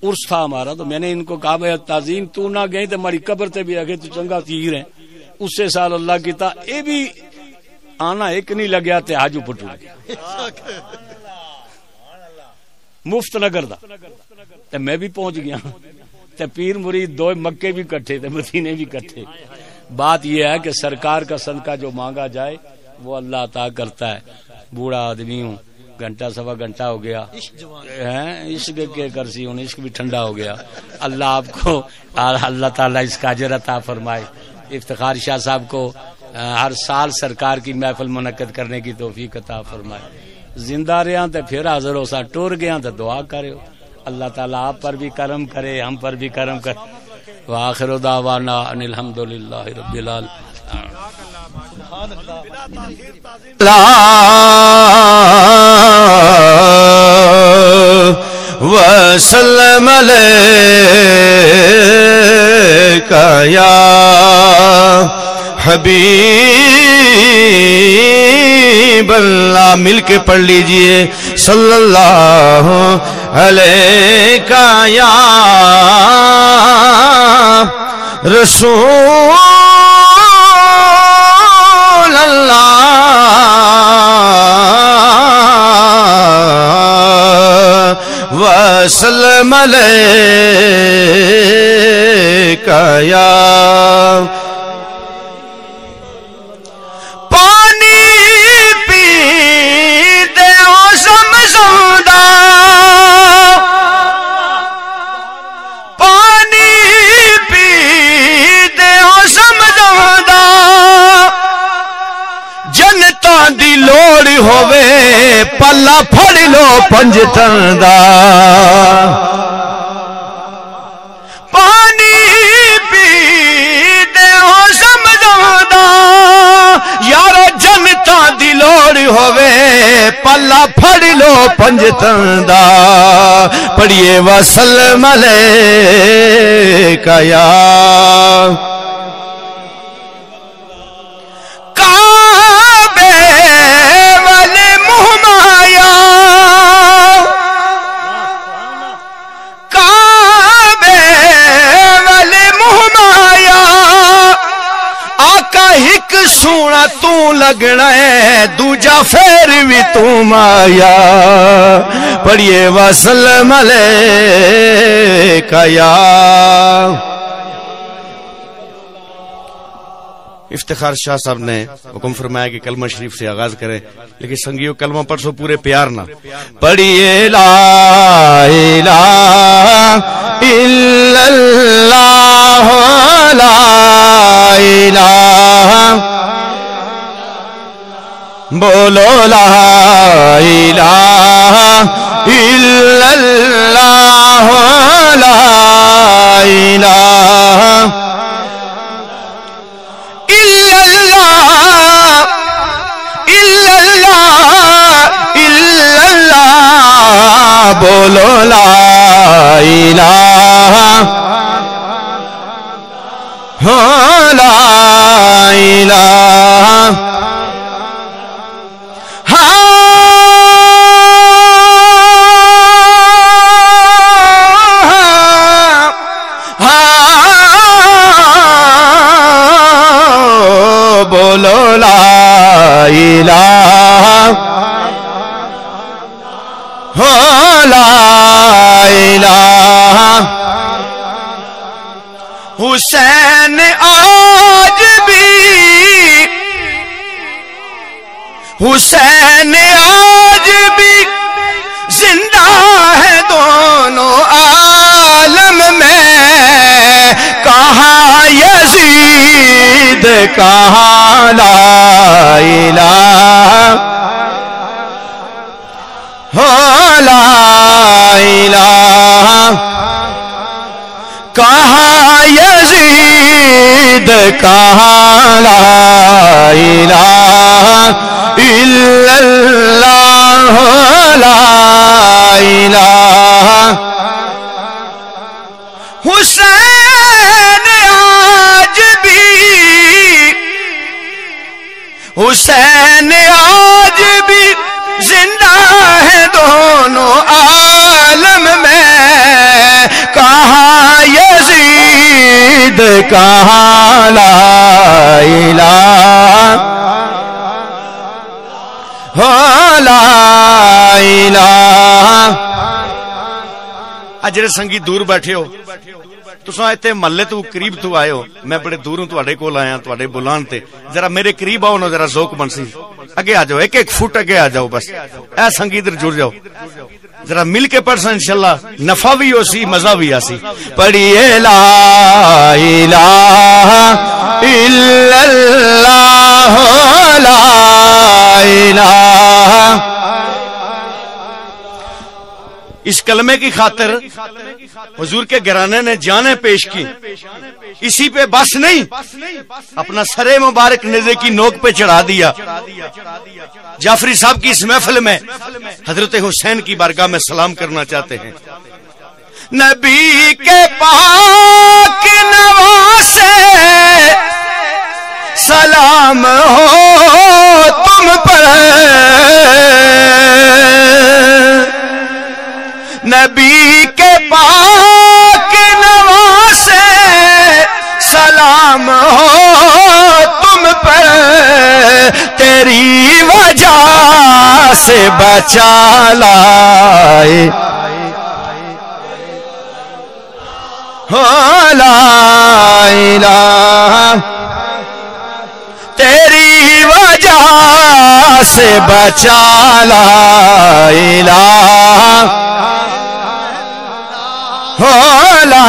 عرس تھا ہمارا، تو میں نے ان کو کہا بھائی تعظیم تو نہ گئی تو ہماری قبر تے بھی آگے تو چنگا تیر ہے، اس سے سال اللہ کی تا اے بھی آنا ایک نہیں لگیا تے حاجو پٹو گیا مفت نگر دا، تے میں بھی پہنچ گیا، تے پیر مرید دو مکے بھی کٹھے تے مدینے بھی کٹھے۔ بات یہ ہے کہ سرکار کا صدقہ جو مانگا جائے وہ اللہ عطا کرتا ہے۔ بوڑھا آدمی ہوں، گھنٹہ سوا گھنٹہ ہو گیا، عشق کے کرسی ہوں، عشق بھی ٹھنڈا ہو گیا۔ اللہ آپ کو، اللہ تعالیٰ اس کا اجر عطا فرمائے۔ افتخار شاہ صاحب کو ہر سال سرکار کی محفل منعقد کرنے کی توفیق عطا فرمائے۔ زندہ رہا تے پھر حاضر ہو سا، ٹور گیا تو دعا کرے، اللہ تعالیٰ آپ پر بھی کرم کرے، ہم پر بھی کرم کرے۔ وآخر دعوانا ان الحمدللہ رب العالمین۔ وسلم علیکہ یا حبیب اللہ. مل کے پڑھ لیجئے صلی اللہ علیکہ یا رسول اللہ وسلم علیکہ یا. پانی پی دے او زمزم دا، پانی پی دے او زمزم دا، جنتاں دی لوڑ ہووے پلا پھڑ لو پنجتن دا. پانی پی دے او زمزم دا، یار جنتاں دی لوڑ ہووے پلا پھڑ لو پنجتن دا. پڑھیے وسلم علیکہ یا سونا تو لگنا ہے دوجا پھر بھی تو مایا. پڑھیے وسلم علیکہ یا. افتخار شاہ صاحب نے حکم فرمایا کہ کلمہ شریف سے آغاز کریں، لیکن سنگیو کلمہ پڑھو پورے پیار نہ. پڑھیے لا الہ الا اللہ لا الہ، بولو لا الہ الا اللہ لا الہ الا اللہ الا اللہ الا اللہ، بولو لا الہ لا الہ. بولو لا الہ لا الہ. حسین آج بھی، حسین آج بھی زندہ ہے دونوں عالم میں. کہاں یزید کہاں لا الہ لا الہ. کہاں یزید کہاں لا الہ الا اللہ لا الہ. حسین آج بھی، حسین آج بھی زندہ ہے دونوں عالم میں. کہاں یزید کہاں لا الہ لا الہ. اجرے سنگی دور بیٹھے ہو، تساں ایتھے محلے تو قریب تو آئے ہو، میں بڑے دوروں تواڈے کول آیا تواڈے بلان تے. ذرا میرے قریب آؤ نا، ذرا ذوق بنسی. اگے آ جاؤ، ایک ایک فٹ اگے آ جاؤ، بس اے سنگی ادھر جڑ جاؤ. ذرا مل کے پڑھ سا انشاءاللہ نفع بھی ہو سی مزہ بھی آسی. پڑھیے لا الہ الا اللہ لا الہ. اس کلمے کی خاطر حضور کے گھرانے نے جانیں پیش کی. اسی پہ بس نہیں، اپنا سر مبارک نیزے کی نوک پہ چڑھا دیا. جعفری صاحب کی اس محفل میں حضرت حسین کی بارگاہ میں سلام کرنا چاہتے ہیں. نبی کے پاک نواسے سلام ہو تم پر، نبی کے پاک نواسے سلام ہو تم پر، تیری وجہ سے بچا لائے لا الہ، تیری وجہ سے بچا لا الہ لا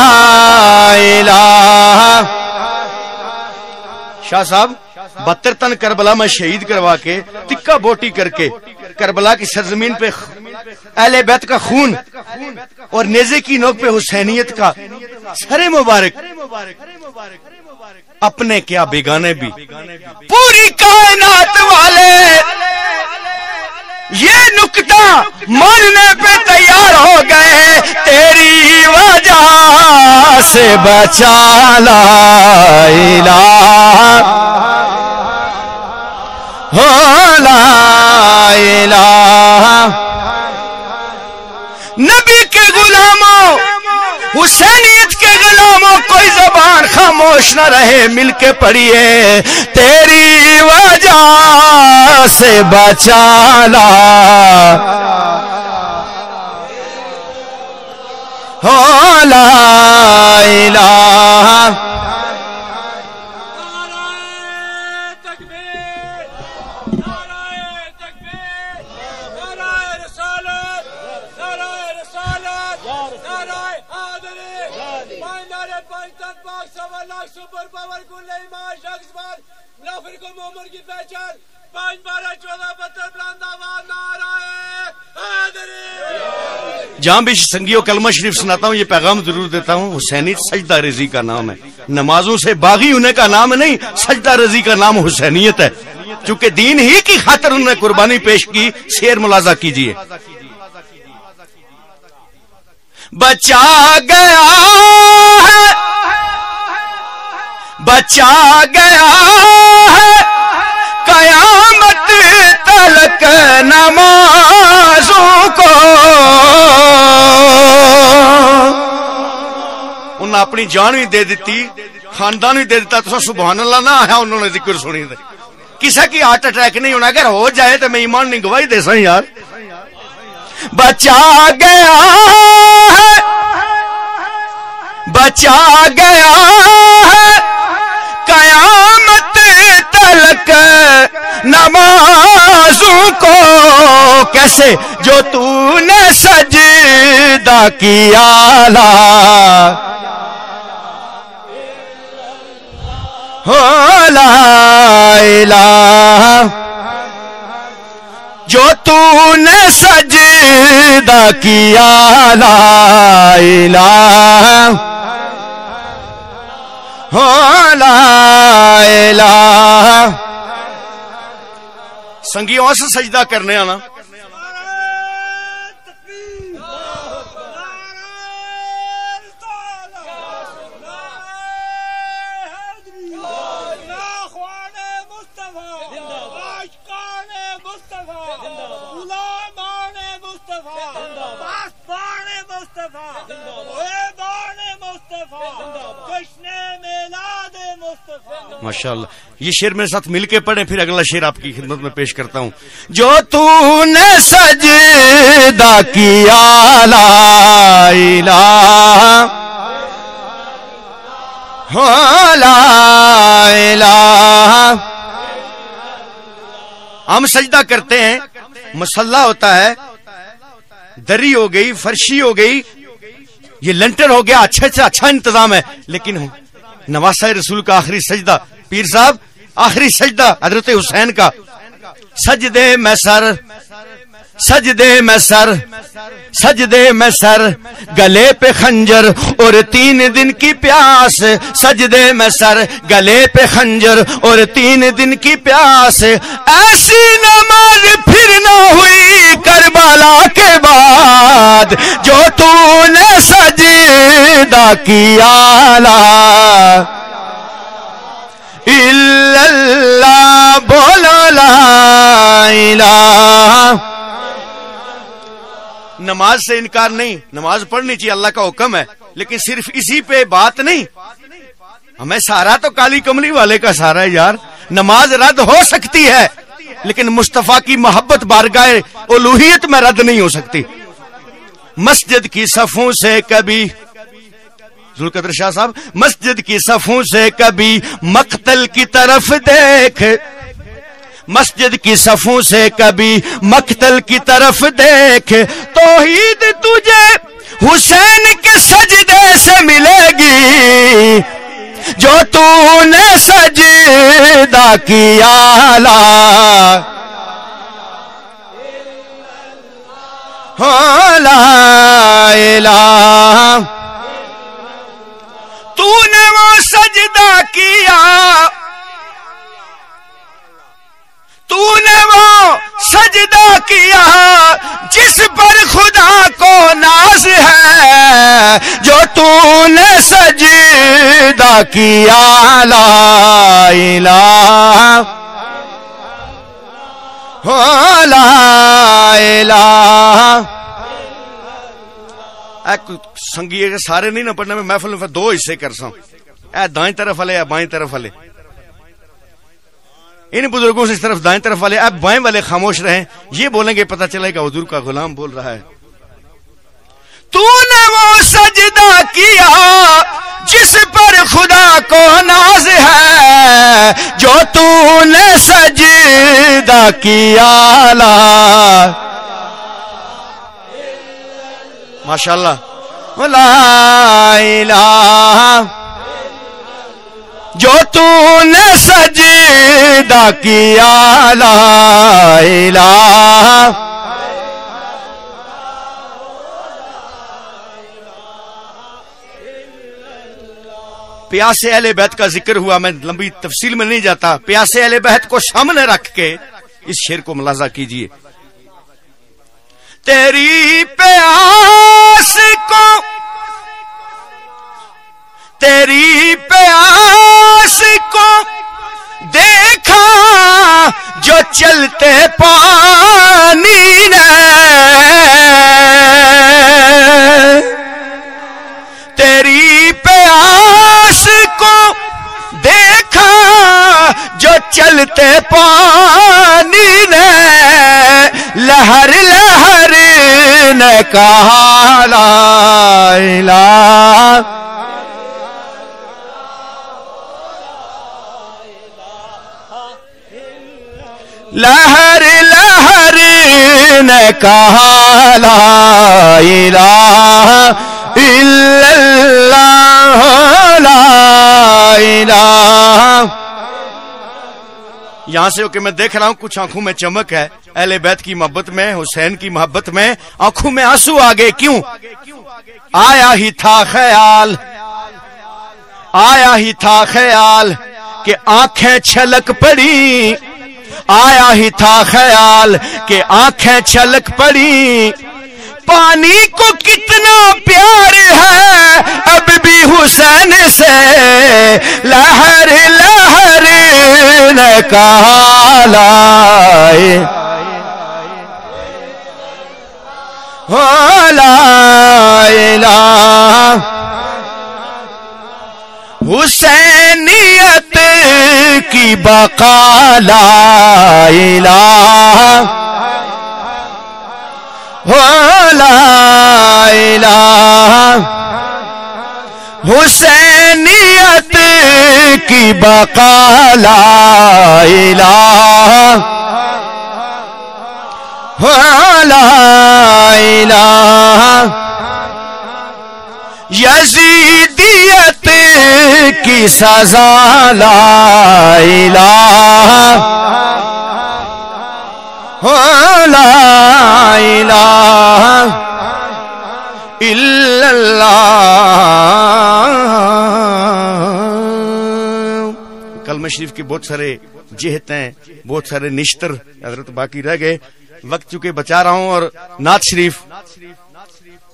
الہ. شاہ صاحب 72 تن کربلا میں شہید کروا کے تکہ بوٹی کر کے کربلا کی سرزمین پہ اہل بیت کا خون اور نیزے کی نوک پہ حسینیت کا سر مبارک، اپنے کیا بیگانے بھی پوری کائنات والے یہ نکتہ ماننے پہ تیار ہو گئے، تیری وجہ سے بچا لا الہ لا الہ. نبی کے غلاموں، حسینیت کے غلاموں، کوئی زبان خاموش نہ رہے، مل کے پڑھیے تیری وجہ سے بچا لا الہ. سپر پاور کل ایمان شخص بار منافر کو مومن کی پہچان 5 12 14 72 بلند آواز نعرہ حیدری. جہاں بھی سنگیوں کلمہ شریف سناتا ہوں یہ پیغام ضرور دیتا ہوں، حسینیت سجدہ رضی کا نام ہے، نمازوں سے باغی ہونے کا نام نہیں، سجدہ رضی کا نام حسینیت ہے، چونکہ دین ہی کی خاطر انہوں نے قربانی پیش کی. شعر ملاحظہ کیجئے. بچا گیا ہے، بچا گیا ہے قیامت تلک نمازوں کو. انہوں نے اپنی جان بھی دے دیتی، خاندان بھی دے دیتا، تو سبحان اللہ نہ آیا انہوں نے ذکر سنی دے. کسی کی ہارٹ اٹیک نہیں ہونا، اگر ہو جائے تو میں ایمان نہیں گواہی دے سا یار. بچا گیا ہے، بچا گیا ہے قیامت تلک نمازوں کو. کیسے؟ جو تو نے سجدہ کیا لا الہ، جو تو نے سجدہ کیا لا الہ لا الہ. سنگیوں سے سجدہ کرنے آنا. ماشاءاللہ. یہ شعر میرے ساتھ مل کے پڑھیں، پھر اگلا شعر آپ کی خدمت میں پیش کرتا ہوں. جو تو نے سجدہ کیا لا الہ لا الہ. ہم سجدہ کرتے ہیں، مصلی ہوتا ہے، دری ہو گئی، فرشی ہو گئی، یہ لنٹر ہو گیا، اچھے سے اچھا انتظام ہے، لیکن نواسہ رسول کا آخری سجدہ، پیر صاحب آخری سجدہ حضرت حسین کا، سجدے میں سر سجدے میں سر، سجدے میں سر، گلے پہ خنجر اور 3 دن کی پیاس، سجدے میں سر، گلے پہ خنجر اور 3 دن کی پیاس، ایسی نماز پھر نہ ہوئی کربلا کے بعد جو تو نے سجدہ کیا لا الا اللہ، بولو لا الہ۔ نماز سے انکار نہیں، نماز پڑھنی چاہیے، اللہ کا حکم ہے، لیکن صرف اسی پہ بات نہیں، ہمیں سہارا تو کالی کملی والے کا سہارا ہے یار۔ نماز رد ہو سکتی ہے لیکن مصطفیٰ کی محبت بارگاہ الوہیت میں رد نہیں ہو سکتی۔ مسجد کی صفوں سے کبھی، ذوالقدر شاہ صاحب، مسجد کی صفوں سے کبھی مقتل کی طرف دیکھ، مسجد کی صفوں سے کبھی مقتل کی طرف دیکھ، توحید تجھے حسین کے سجدے سے ملے گی جو تو نے سجدہ کیا لا الہ۔ تو نے وہ سجدہ کیا، تو نے وہ سجدہ کیا جس پر خدا کو ناز ہے، جو تو نے سجدہ کیا لا الہ لا الہ۔ سنگی سارے نہیں نہ پڑھنا، میں محفل میں 2 حصے کر سا، اے دائیں طرف والے یا بائیں طرف والے، ان بزرگوں سے اس طرف دائیں طرف والے، اب بائیں والے خاموش رہیں، یہ بولیں گے پتہ چلے گا حضور کا غلام بول رہا ہے۔ تو نے وہ سجدہ کیا جس پر خدا کو ناز ہے، جو تو نے سجدہ کیا لا ماشاءاللہ لا الہ، جو تو نے سجدہ کیا لا الہ۔ پیاسے اہل بیت کا ذکر ہوا، میں لمبی تفصیل میں نہیں جاتا، پیاسے اہل بیت کو سامنے رکھ کے اس شعر کو ملاحظہ کیجئے۔ تیری پیاس کو، تیری پیاس کو دیکھا جو چلتے پانی نے، تیری پیاس کو دیکھا جو چلتے پانی نے، لہر لہر نے کہا لا الہ، لہر لہر نے کہا لا الہ الا اللہ لا الہ۔ یہاں سے ہو کہ میں دیکھ رہا ہوں کچھ آنکھوں میں چمک ہے، اہل بیت کی محبت میں، حسین کی محبت میں آنکھوں میں آنسو آ گئے، کیوں؟ آیا ہی تھا خیال، آیا ہی تھا خیال کہ آنکھیں چھلک پڑی، آیا ہی تھا خیال کہ آنکھیں چھلک پڑی، پانی کو کتنا پیار ہے اب بھی حسین سے، لہر لہر نے کہا لا الہ، حسینیت کی بقا لا الہ لا الہ، حسینیت کی بقا لا الہ لا الہ، یزیدیت کی سزا لا الہ لا کلمہ شریف کے بہت سارے جہت ہیں، بہت سارے نشتر حضرت باقی رہ گئے، وقت چونکہ بچا رہا ہوں، اور نعت شریف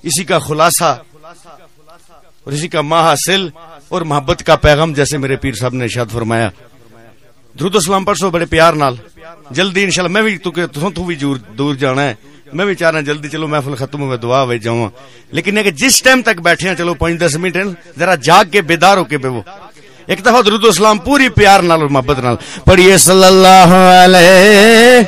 اسی کا خلاصہ اور اسی کا ماحصل اور محبت کا پیغام، جیسے میرے پیر صاحب نے ارشاد فرمایا۔ درود و سلام پڑھو بڑے پیار نال، جلدی انشاءاللہ میں بھی تو بھی دور جانا ہے، میں بھی چاہ رہا جلدی چلو محفل ختم ہوئے دعا ہوئے جاؤں، لیکن ہے کہ جس ٹائم تک بیٹھے ہیں چلو 5-10 منٹ ذرا جاگ کے بیدار ہو کے بے وہ ایک دفعہ درود و سلام پوری پیار نال اور محبت نال پڑھیے صلی اللہ علیہ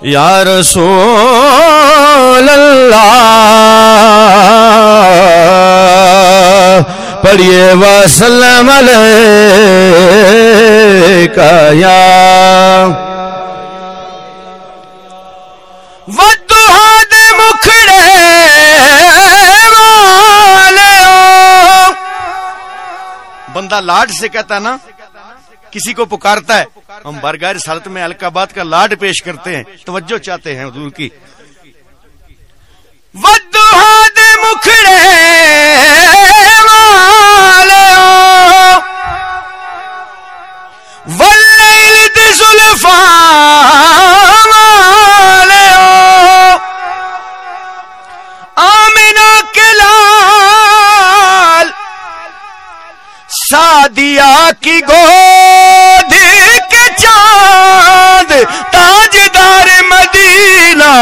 یا رسول اللہ، پڑھیے وسلم علیکہ یا ودھا دے مکھڑے والیو۔ بندہ لاڈ سے کہتا ہے نا، کسی کو پکارتا ہے، ہم بارگاہ رسالت میں القابات کا لاڈ پیش کرتے ہیں، توجہ چاہتے ہیں حضور کی۔ ودھا دے مکھڑے والیو، واللیل دی زلفاں والیو، آمنہ کے لال سعدیہ کی گود کے چاند، تاجدار مدینہ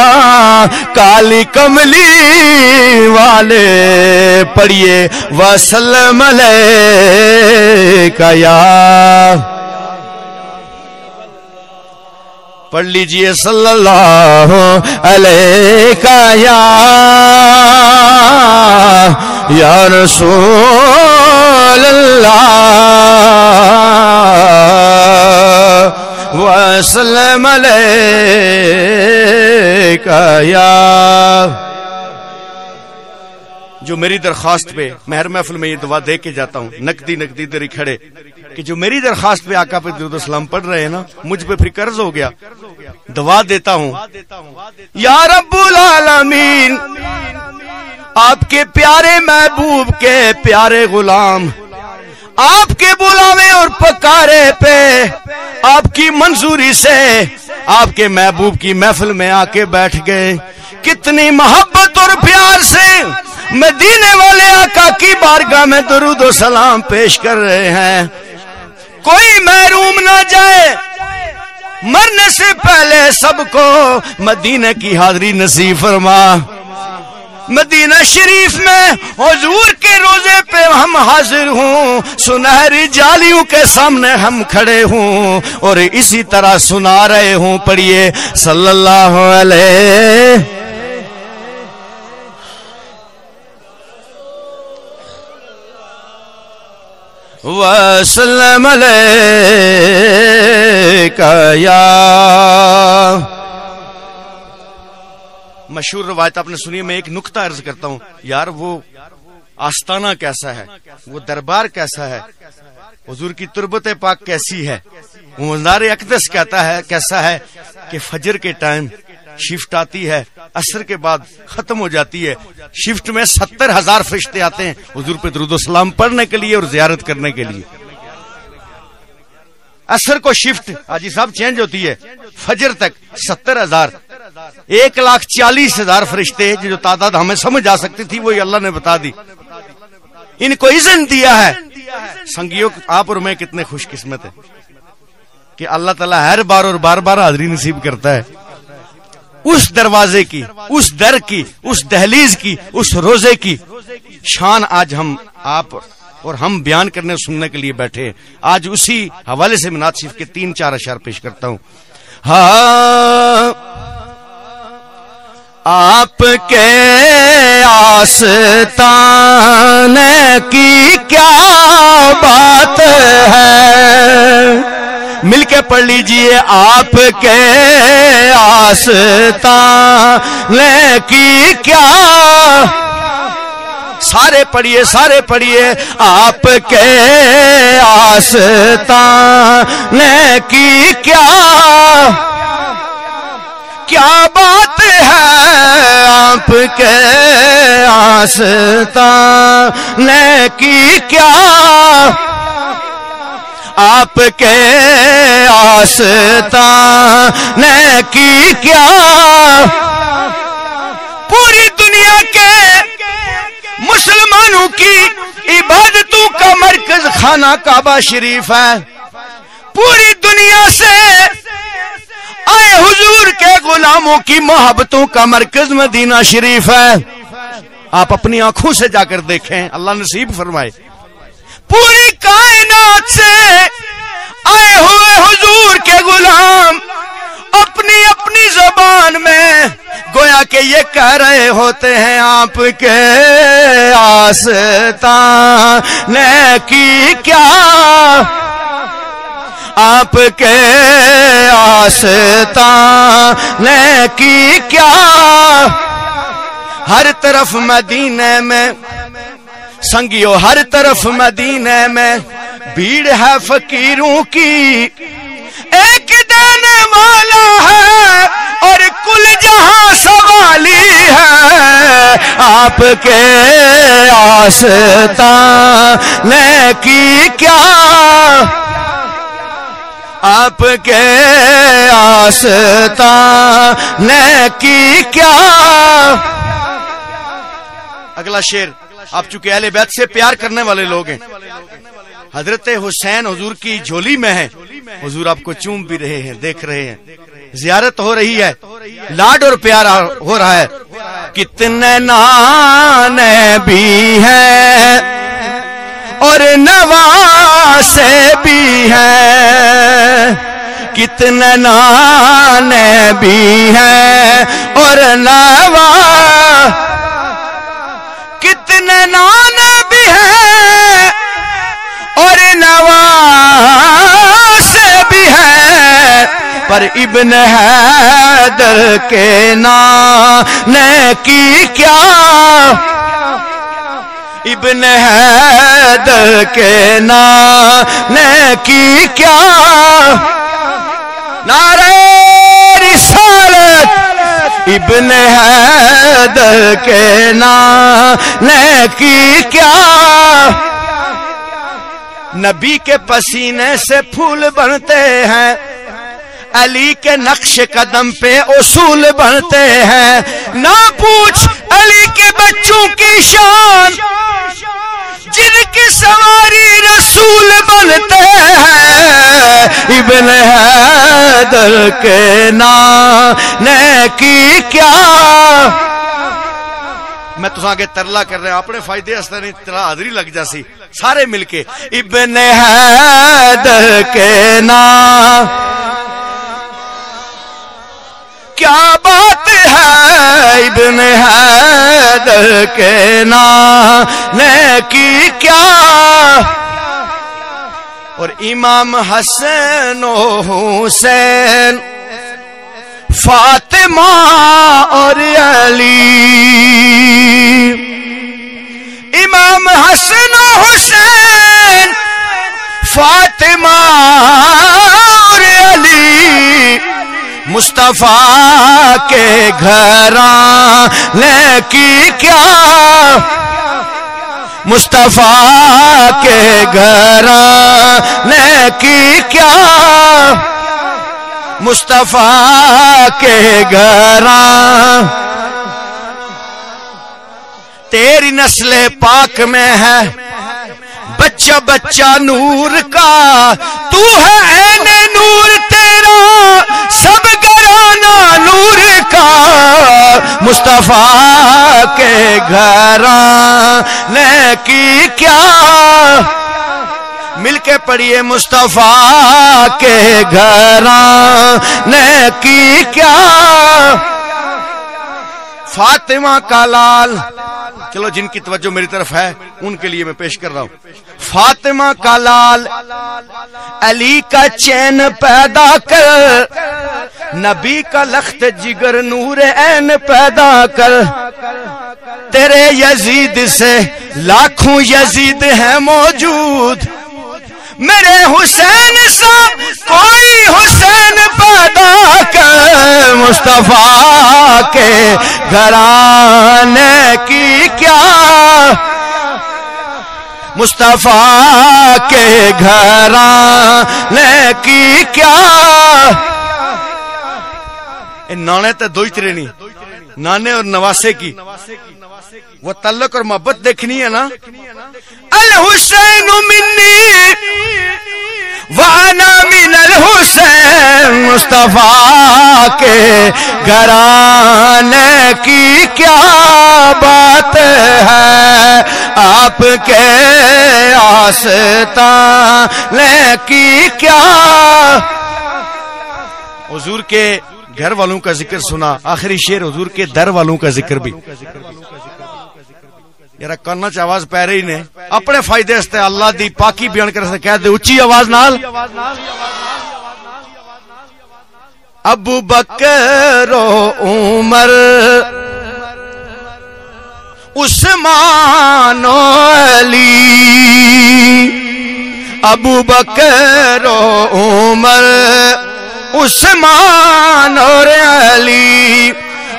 کالی کملی والے، پڑھیے وسلم علیکہ یا، پڑھ لیجئے صلی اللہ علیکہ یا رسول اللہ وسلم علیکہ یا۔ جو میری درخواست پہ میں ہر محفل میں یہ دعا دے کے جاتا ہوں، نقدی ادھر ہی کھڑے، کہ جو میری درخواست پہ آقا پہ درود و سلام پڑھ رہے ہیں نا، مجھ پہ پھر قرض ہو گیا، دعا دیتا ہوں یا رب العالمین، آپ کے پیارے محبوب کے پیارے غلام آپ کے بلاوے اور پکارے پہ آپ کی منظوری سے آپ کے محبوب کی محفل میں آ کے بیٹھ گئے، کتنی محبت اور پیار سے مدینے والے آقا کی بارگاہ میں درود و سلام پیش کر رہے ہیں، کوئی محروم نہ جائے، مرنے سے پہلے سب کو مدینہ کی حاضری نصیب فرما۔ مدینہ شریف میں حضور کے روزے پہ ہم حاضر ہوں، سنہری جالیوں کے سامنے ہم کھڑے ہوں اور اسی طرح سنا رہے ہوں، پڑھیے صلی اللہ علیہ وسلم علیکہ یا۔ مشہور روایت آپ نے سنی ہے، میں ایک نکتہ عرض کرتا ہوں یار، وہ آستانہ کیسا ہے، وہ دربار کیسا ہے، حضور کی تربت پاک کیسی ہے، وہ منظر اقدس کہتا ہے کیسا ہے کہ فجر کے ٹائم شفٹ آتی ہے، عصر کے بعد ختم ہو جاتی ہے، شفٹ میں 70,000 فرشتے آتے ہیں حضور پہ درود و سلام پڑھنے کے لیے اور زیارت کرنے کے لیے۔ عصر کو شفٹ حاجی صاحب چینج ہوتی ہے، فجر تک 70,000، 1,40,000 فرشتے، جو تعداد ہمیں سمجھ آ سکتی تھی وہی اللہ نے بتا دی، ان کو اذن دیا ہے۔ سنگیوں آپ اور میں کتنے خوش قسمت ہیں کہ اللہ تعالیٰ ہر بار اور بار بار حاضری نصیب کرتا ہے۔ اس دروازے کی، اس در کی، اس دہلیز کی، اس روزے کی شان آج ہم آپ اور ہم بیان کرنے سننے کے لیے بیٹھے ہیں۔ آج اسی حوالے سے منات شریف کے 3-4 اشعار پیش کرتا ہوں۔ ہاں آپ کے آستانے کی کیا بات ہے، مل کے پڑھ لیجئے آپ کے آستانے کی کیا، سارے پڑھیے آپ کے آستانے کی کیا بات ہے، آپ کے آستانے کی کیا آپ کے آستان کی کیا پوری دنیا کے مسلمانوں کی عبادتوں کا مرکز خانہ کعبہ شریف ہے. پوری دنیا سے آئے حضور کے غلاموں کی محبتوں کا مرکز مدینہ شریف ہے. آپ اپنی آنکھوں سے جا کر دیکھیں, اللہ نصیب فرمائے. پوری کائنات سے آئے ہوئے حضور کے غلام اپنی اپنی زبان میں گویا کہ یہ کہہ رہے ہوتے ہیں آپ کے آستان کی کیا, آپ کے آستان کی کیا. ہر طرف مدینے میں سنگیو, ہر طرف مدینے میں بھیڑ ہے فقیروں کی, ایک دینے والا ہے اور کل جہاں سوالی ہے. آپ کے آستان کی کیا, آپ کے آستان کی کیا. اگلا شعر, آپ چونکہ اہل بیت سے پیار کرنے والے لوگ ہیں, حضرت حسین حضور کی جھولی میں ہے, حضور آپ کو چوم بھی رہے ہیں, دیکھ رہے ہیں, زیارت ہو رہی ہے, لاڈ اور پیار ہو رہا ہے. کتنے نانے بھی ہیں اور نواسے بھی ہیں, کتنے نانے بھی ہیں اور کتنے نانے بھی ہیں اور نواسے بھی ہیں, پر ابن حیدر کے نانے کی کیا, ابن حیدر کے نانے کی کیا. نعرہ رسالت ابن حیدر کے نانے کی کیا. نبی کے پسینے سے پھول بنتے ہیں, علی کے نقش قدم پہ اصول بنتے ہیں. نہ پوچھ علی کے بچوں کی شان, جن کی سواری رسول بنتے ہیں. ابن حیدر کے نانے کی کیا. میں تو آگے ترلا کر رہا ہوں, اپنے فائدے اس طرح تیرا حاضری لگ جاسی سارے مل کے. ابن حیدر کے نام کیا بات ہے, ابن حیدر کے نانے کی کیا. اور امام حسن و حسین, فاطمہ اور علی, امام حسن و حسین, فاطمہ اور علی, مصطفیٰ کے گھرانے کی کیا, مصطفیٰ کے گھرانے کی کیا, مصطفیٰ کے گھرانے. تیری نسل پاک میں ہے بچہ بچہ نور کا, تو ہے عین نور, تیرا سب گھرانہ نور کا. مصطفیٰ کے گھرانے کی کیا, مل کے پڑھیے مصطفیٰ کے گھرانے کی کیا. فاطمہ کا لال, چلو جن کی توجہ میری طرف ہے ان کے لیے میں پیش کر رہا ہوں. فاطمہ کا لال علی کا چین پیدا کر, نبی کا لخت جگر نور عین پیدا کر. تیرے یزید سے لاکھوں یزید ہیں موجود, میرے حسین سا کوئی حسین پیدا کر. مصطفیٰ کے گھرانے کی کیا, مصطفیٰ کے گھرانے کی کیا نانے تے دو ہی تیرے نہیں نانے اور نواسے کی وہ تعلق اور محبت دیکھنی ہے نا الحسین منی وانا من الحسین مصطفیٰ کے گھرانے کی کیا بات ہے آپ کے آستانے کی کیا حضور کے گھر والوں کا ذکر سنا آخری شعر حضور کے در والوں کا ذکر بھی یار کرنا چ آواز پی رہی نے اپنے فائدے سے اللہ دی پاکی بیان کر سے کہہ دے اچھی آواز نال ابو بکر و عمر عثمان و علی ابو بکر و عمر عثمان اور علی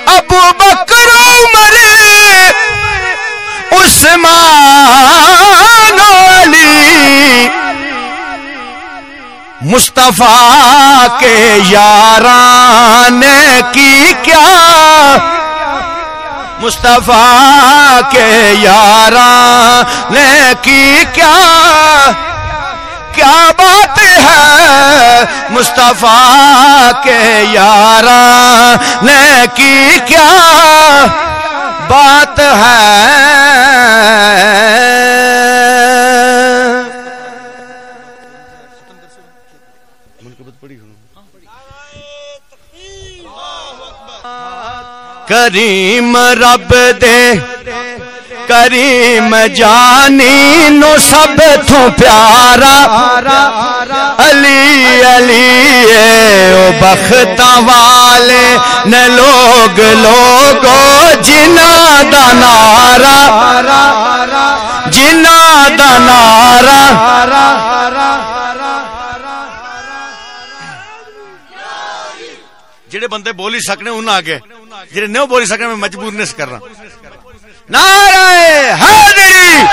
ابو بکر عمر عثمان علی مصطفیٰ کے یارانے کی کیا مصطفیٰ کے یارانے کی کیا بات ہے مصطفیٰ کے یارانے کی کیا بات ہے کریم رب دے کریم جانی نو سب تو پیارا علی علی او بختاں والے نے لوگو جنا دا نعرہ جڑے بندے بولی سکنے انہاں آگے جڑے نہیں بولی سکنے میں مجبور نہیں کرنا نعرہ حیدری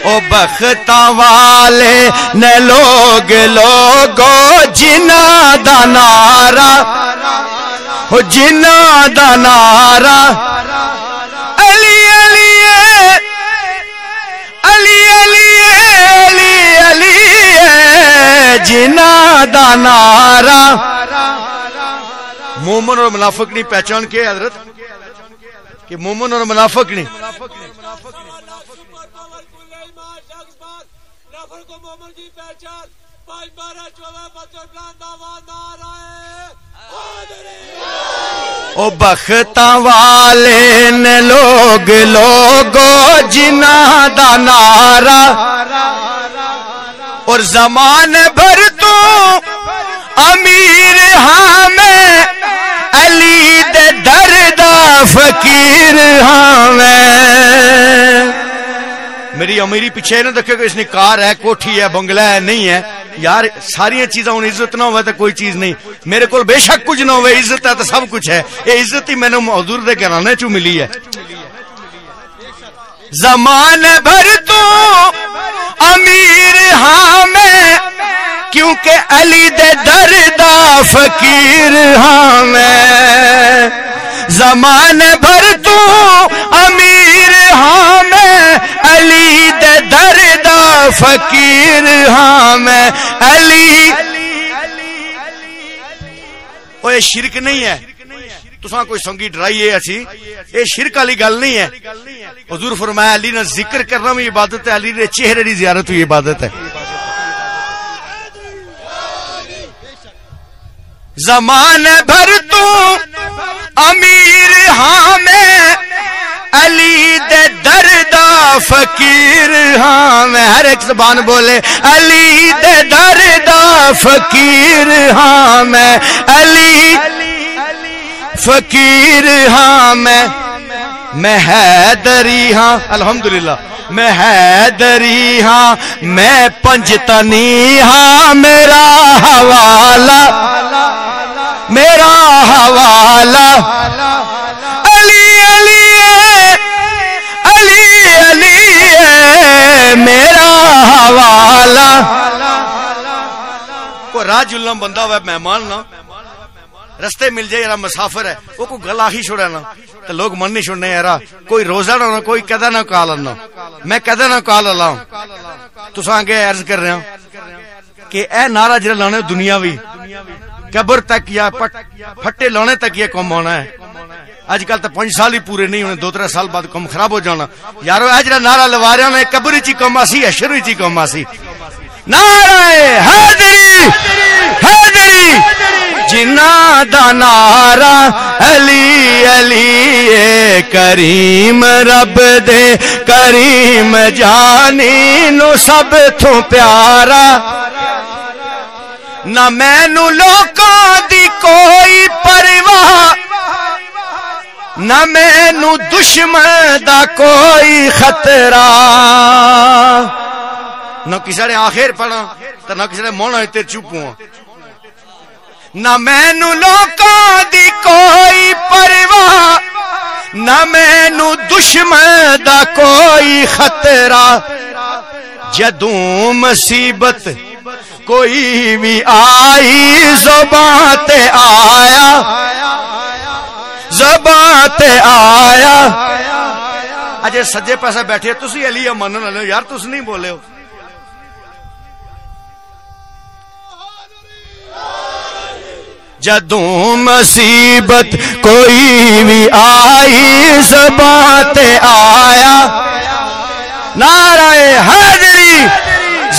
او بختاں والے نے لوگو جنا دا نعرہ ہو جنا دا نعرہ علی علی علی علی علی علی جنا دا نعرہ مومن اور منافق نہیں پہچان کے حضرت کہ مومن اور منافق نہیں او بختاں والے نے لوگو جنا دا نعرہ اور زمانے بھر تو امیر ہاں میں علی دے دردا فقیر ہاں میں میری امیری پیچھے نہ دیکھے کہ اس نے کار ہے کوٹھی ہے بنگلہ ہے نہیں ہے یار ساری چیزاں ہوں عزت نہ ہوئے تو کوئی چیز نہیں میرے کو بے شک کچھ نہ ہوئے عزت ہے تو سب کچھ ہے یہ عزت ہی میں نے حضور دے گھرانے چوں ملی ہے زمانے بھر تو امیر ہاں میں کیونکہ علی دے دردا فقیر ہاں میں زمانے بھر تو امیر ہاں میں علی دے دردا فقیر ہاں میں علی وہ یہ شرک نہیں ہے تساں کوئی سنگی ڈرائی ہے اسی یہ شرک والی گل نہیں ہے حضور فرمایا علی نے ذکر کرنا بھی عبادت ہے علی نے چہرے کی زیارت بھی عبادت ہے زمانے بھر تو امیر ہاں میں علی دے دردا فقیر ہاں میں ہر ایک زبان بولے علی دے دردا فقیر ہاں میں علی فقیر ہاں میں حیدری ہاں الحمدللہ میں حیدری ہاں میں پنجتنی ہاں میرا حوالہ علی علی علی علی میرا حوالہ. کوئی راہ جلنا بندہ ہوا مہمان نہ رستے مل جائے یار مسافر ہے وہ کوئی گل آخی چھوڑا نا تو لوگ من نہیں چھوڑنے یار کوئی روزہ نہ کوئی کدہ نہ کال آنا میں کدہ نہ کال اللہ تو آگے عرض کر رہا ہوں کہ اے نعرہ جڑا لانے دنیاوی قبر تک یا پھٹے لانے تک یہ کم ہونا ہے. اج کل تو 5 سال ہی پورے نہیں ہونے 2-3 سال بعد کم خراب ہو جانا یارو اے جڑا نعرہ لوا رہا ہے قبر وچ کم آسی حشر وچ کم آسی. نعرہ حیدری حیدری جنہ دا نعرہ علی علی کریم رب دے کریم جانی نو سب تو پیارا. نہ مینو لوکاں دی کوئی پرواہ نہ مینو دشمن دا کوئی خطرہ. نہ کسی نے آخر پڑھا تو نہ کسی نے مونا تے چپوں. نہ مینو لوکاں دی کوئی پرواہ نہ مینو دشمن دا کوئی خطرہ. جدوں مصیبت کوئی بھی آئی زباں تے آیا زباں تے آیا. اجے سجے پاسے بیٹھے تسی علی منن والے یار تس نہیں بولے ہو. جدوں مصیبت کوئی بھی آئی زباں تے آیا. نعرہ حیدری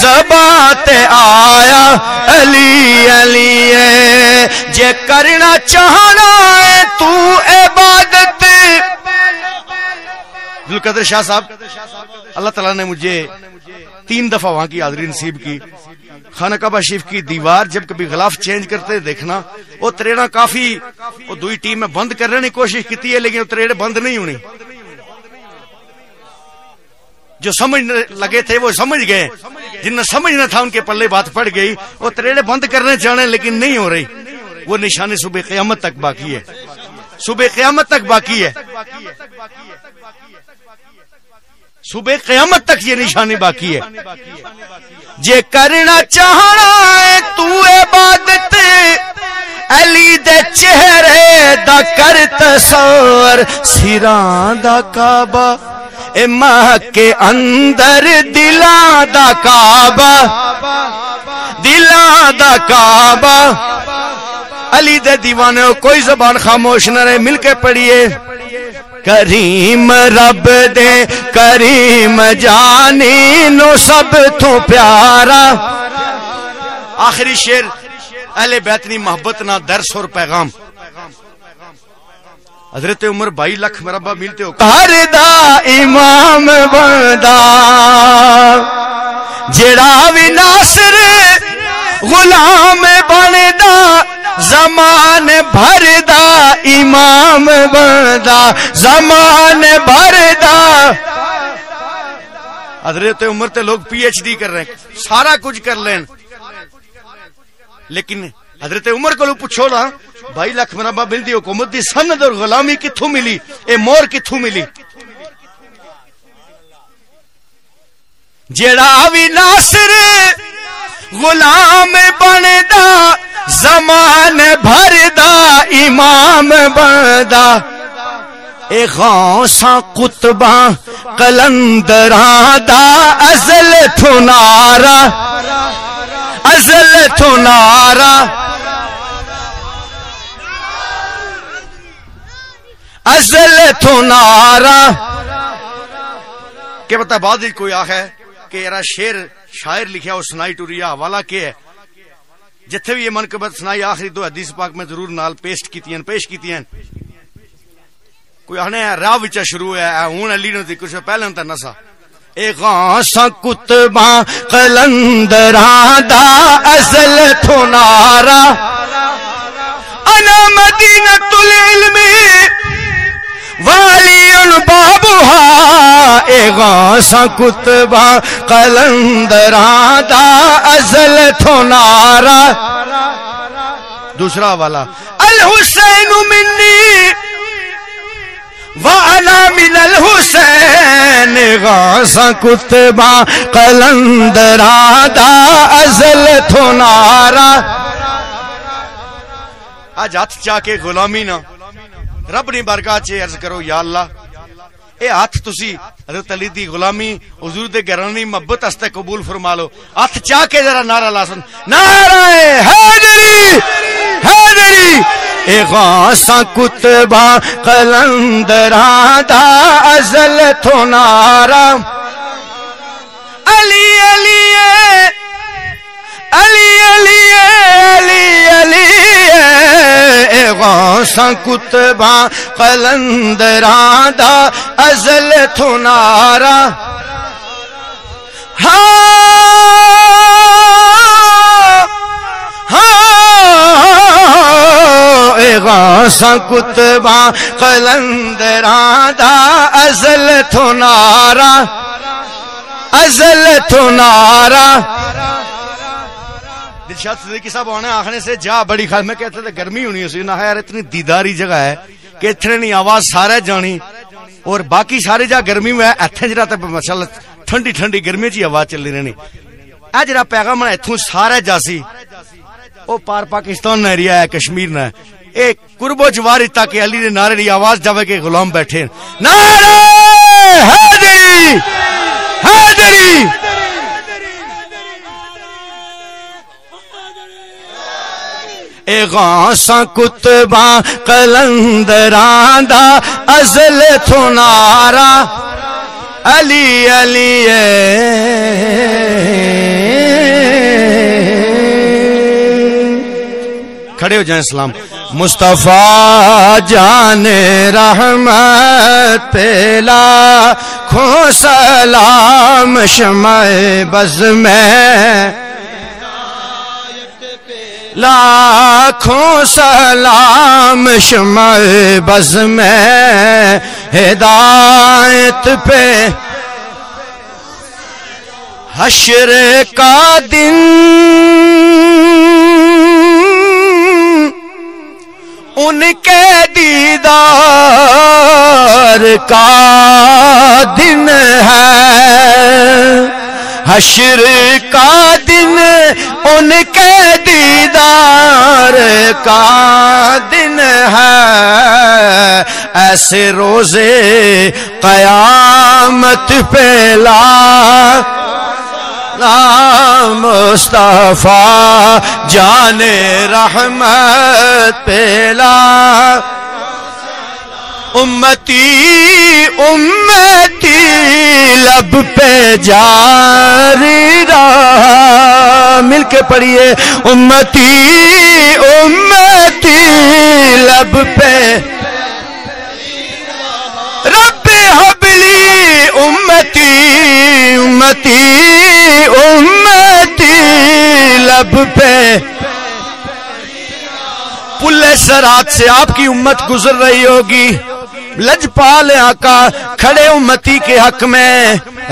زباں تے آیا علی علی جے کرنا چاہنا ہے تو عبادت. ذوالقدر شاہ صاحب اللہ تعالیٰ نے مجھے 3 دفعہ وہاں کی حاضری نصیب کی. خانہ کعبہ شریف کی دیوار جب کبھی غلاف چینج کرتے دیکھنا وہ تریڑا کافی وہ دوئی ٹیم میں بند کرنے کی کوشش کی ہے لیکن وہ تریڑے بند نہیں ہونی. جو سمجھ لگے تھے وہ سمجھ گئے جن نے سمجھنا تھا ان کے پلے بات پڑ گئی. وہ تریڑے بند کرنے چاہنے لیکن نہیں ہو رہی. وہ نشانی صبح قیامت تک باقی ہے صبح قیامت تک باقی ہے صبح قیامت تک یہ نشانی باقی ہے. جے کرنا چاہنا ہے تو عبادت علی دے چہرے دا کر تصور. سراں دا کعبہ اے ماں کے اندر دلاں دا کعبہ دلاں دا کعبہ. علی دے دیوانے کوئی زبان خاموش نہ رہے مل کے پڑھیے. کریم رب دے کریم جانی نو سب تو پیارا. آخری شعر اہل بیت نی محبت نہ درس اور پیغام. حضرت عمر 22 لاکھ مربع ملتے ہو ہر دا امام بندا جڑا وی ناصر غلام بندا زمان بھر دا امام بندا زمان بھر دا. حضرت عمر تے لوگ پی ایچ ڈی کر رہے ہیں سارا کچھ کر لین لیکن حضرت عمر کو پوچھو نا 22 لاکھ مربع ملتی حکومت دی سند اور غلامی کتھوں ملی اے مور کتھوں ملی. جڑا وی ناصر غلام بندا زمان بھر دا امام بندا. اے غوثاں قطباں قلندراں دا ازل تو نارا ازل تو نارا ازل تو نارا. کہ پتہ بعد کوئی آخر کہ یرا شعر شاعر لکھیا اور سنائی ٹوریا حوالہ کیا ہے جتھے بھی یہ منقبت سنائی آخری 2 حدیث پاک میں ضرور نال پیش کیتی ہیں. کوئی آنے راہ وچا شروع ہے ہون علی نے کچھ پہلے تے نسا. اے غوثاں قطباں قلندراں دا ازل تو نارا انا مدینۃ العلم والی بابوہا. اے غوثاں قطباں قلندراں دا ازل تو نارا. دوسرا والا الحسین منی وَأَنَا مِنَ الْحُسَيْنِ غَازَ کُتْبَا قلندرا دا ازل تھنارا. آج ہاتھ چاہ کے غلامی نہ رب نے بارگاہ چے عرض کرو یا اللہ اے ہاتھ تسی حضرت علی دی غلامی حضور دے گھرانی محبت ہستے قبول فرما لو. ہاتھ چاہ کے ذرا نعرہ لا سن نعرہ حیدری حیدری اے غاصا کتبہ قلندرا دا ازل تھنارا. علی علی علی علی علی علی اے غاصا کتبہ قلندرا دا ازل تھنارا. اے غاصا کتبہ قلندرا دا ازل تھنارا ازل تھنارا. دلشاد صدیقی صاحب آنے آخنے سے جا بڑی خاص میں کہتا تھا گرمی ہونی اسی نہ ہے یار اتنی دیداری جگہ ہے کہ اتنے نہیں آواز سارے جانی اور باقی سارے جا گرمی میں اتنے جرا تے ماشاءاللہ ٹھنڈی ٹھنڈی گرمی چی آواز چل رہی. اے جرا پیغام ہے اتھوں سارے جاسی او پار پاکستان نہ ایریا ہے کشمیر نہ ایک قرب و جواری تاکہ علی نے نعرے دی آواز جاوے کے غلام بیٹھے نعرہ حیدری حیدری. اے غاصا کتبہ قلندرا دا ازل تھنارا. علی علی کھڑے ہو جائیں سلام. مصطفیٰ جان رحمت پیلا کھو سلام شمع بز میں لاکھوں سلام شمع بز میں ہدایت پہ. حشر کا دن ان کے دیدار کا دن ہے. حشر کا دن ان کے دیدار کا دن ہے. ایسے روزے قیامت پہ مصطفیٰ جان رحمت پیلا. امتی امتی لب پہ جاری رہا. مل کے پڑھیے امتی امتی لب پہ رب حبلی امتی امتی امتی لب پہ. پلے سرات سے آپ کی امت گزر رہی ہوگی. لجپال آقا کھڑے امتی کے حق میں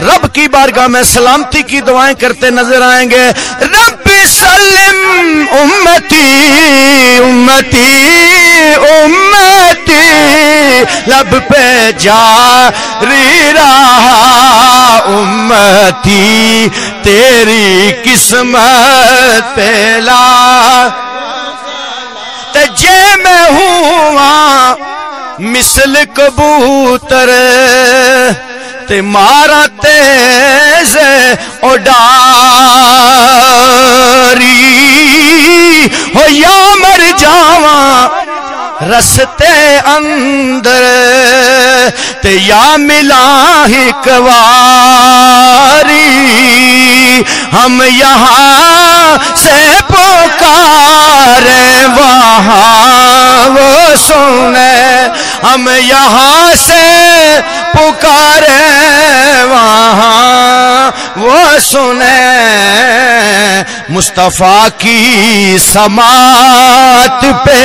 رب کی بارگاہ میں سلامتی کی دعائیں کرتے نظر آئیں گے. رب سلم امتی امتی امتی لب پہ جاری رہا. امتی تیری قسمت پہلا جے میں ہوا مثل کبوتر تے مارا تیز اڈاری ہو یا مر جاواں رستے اندر تے یا ملا ایک واری. ہم یہاں سے پکارے وہاں وہ سنے. ہم یہاں سے پکارے وہاں وہ سنے. مصطفیٰ کی سماعت پہ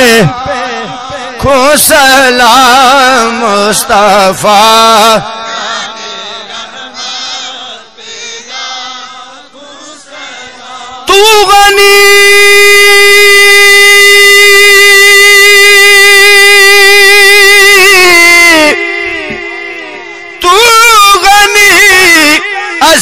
کھو سلام مصطفیٰ. تو غنی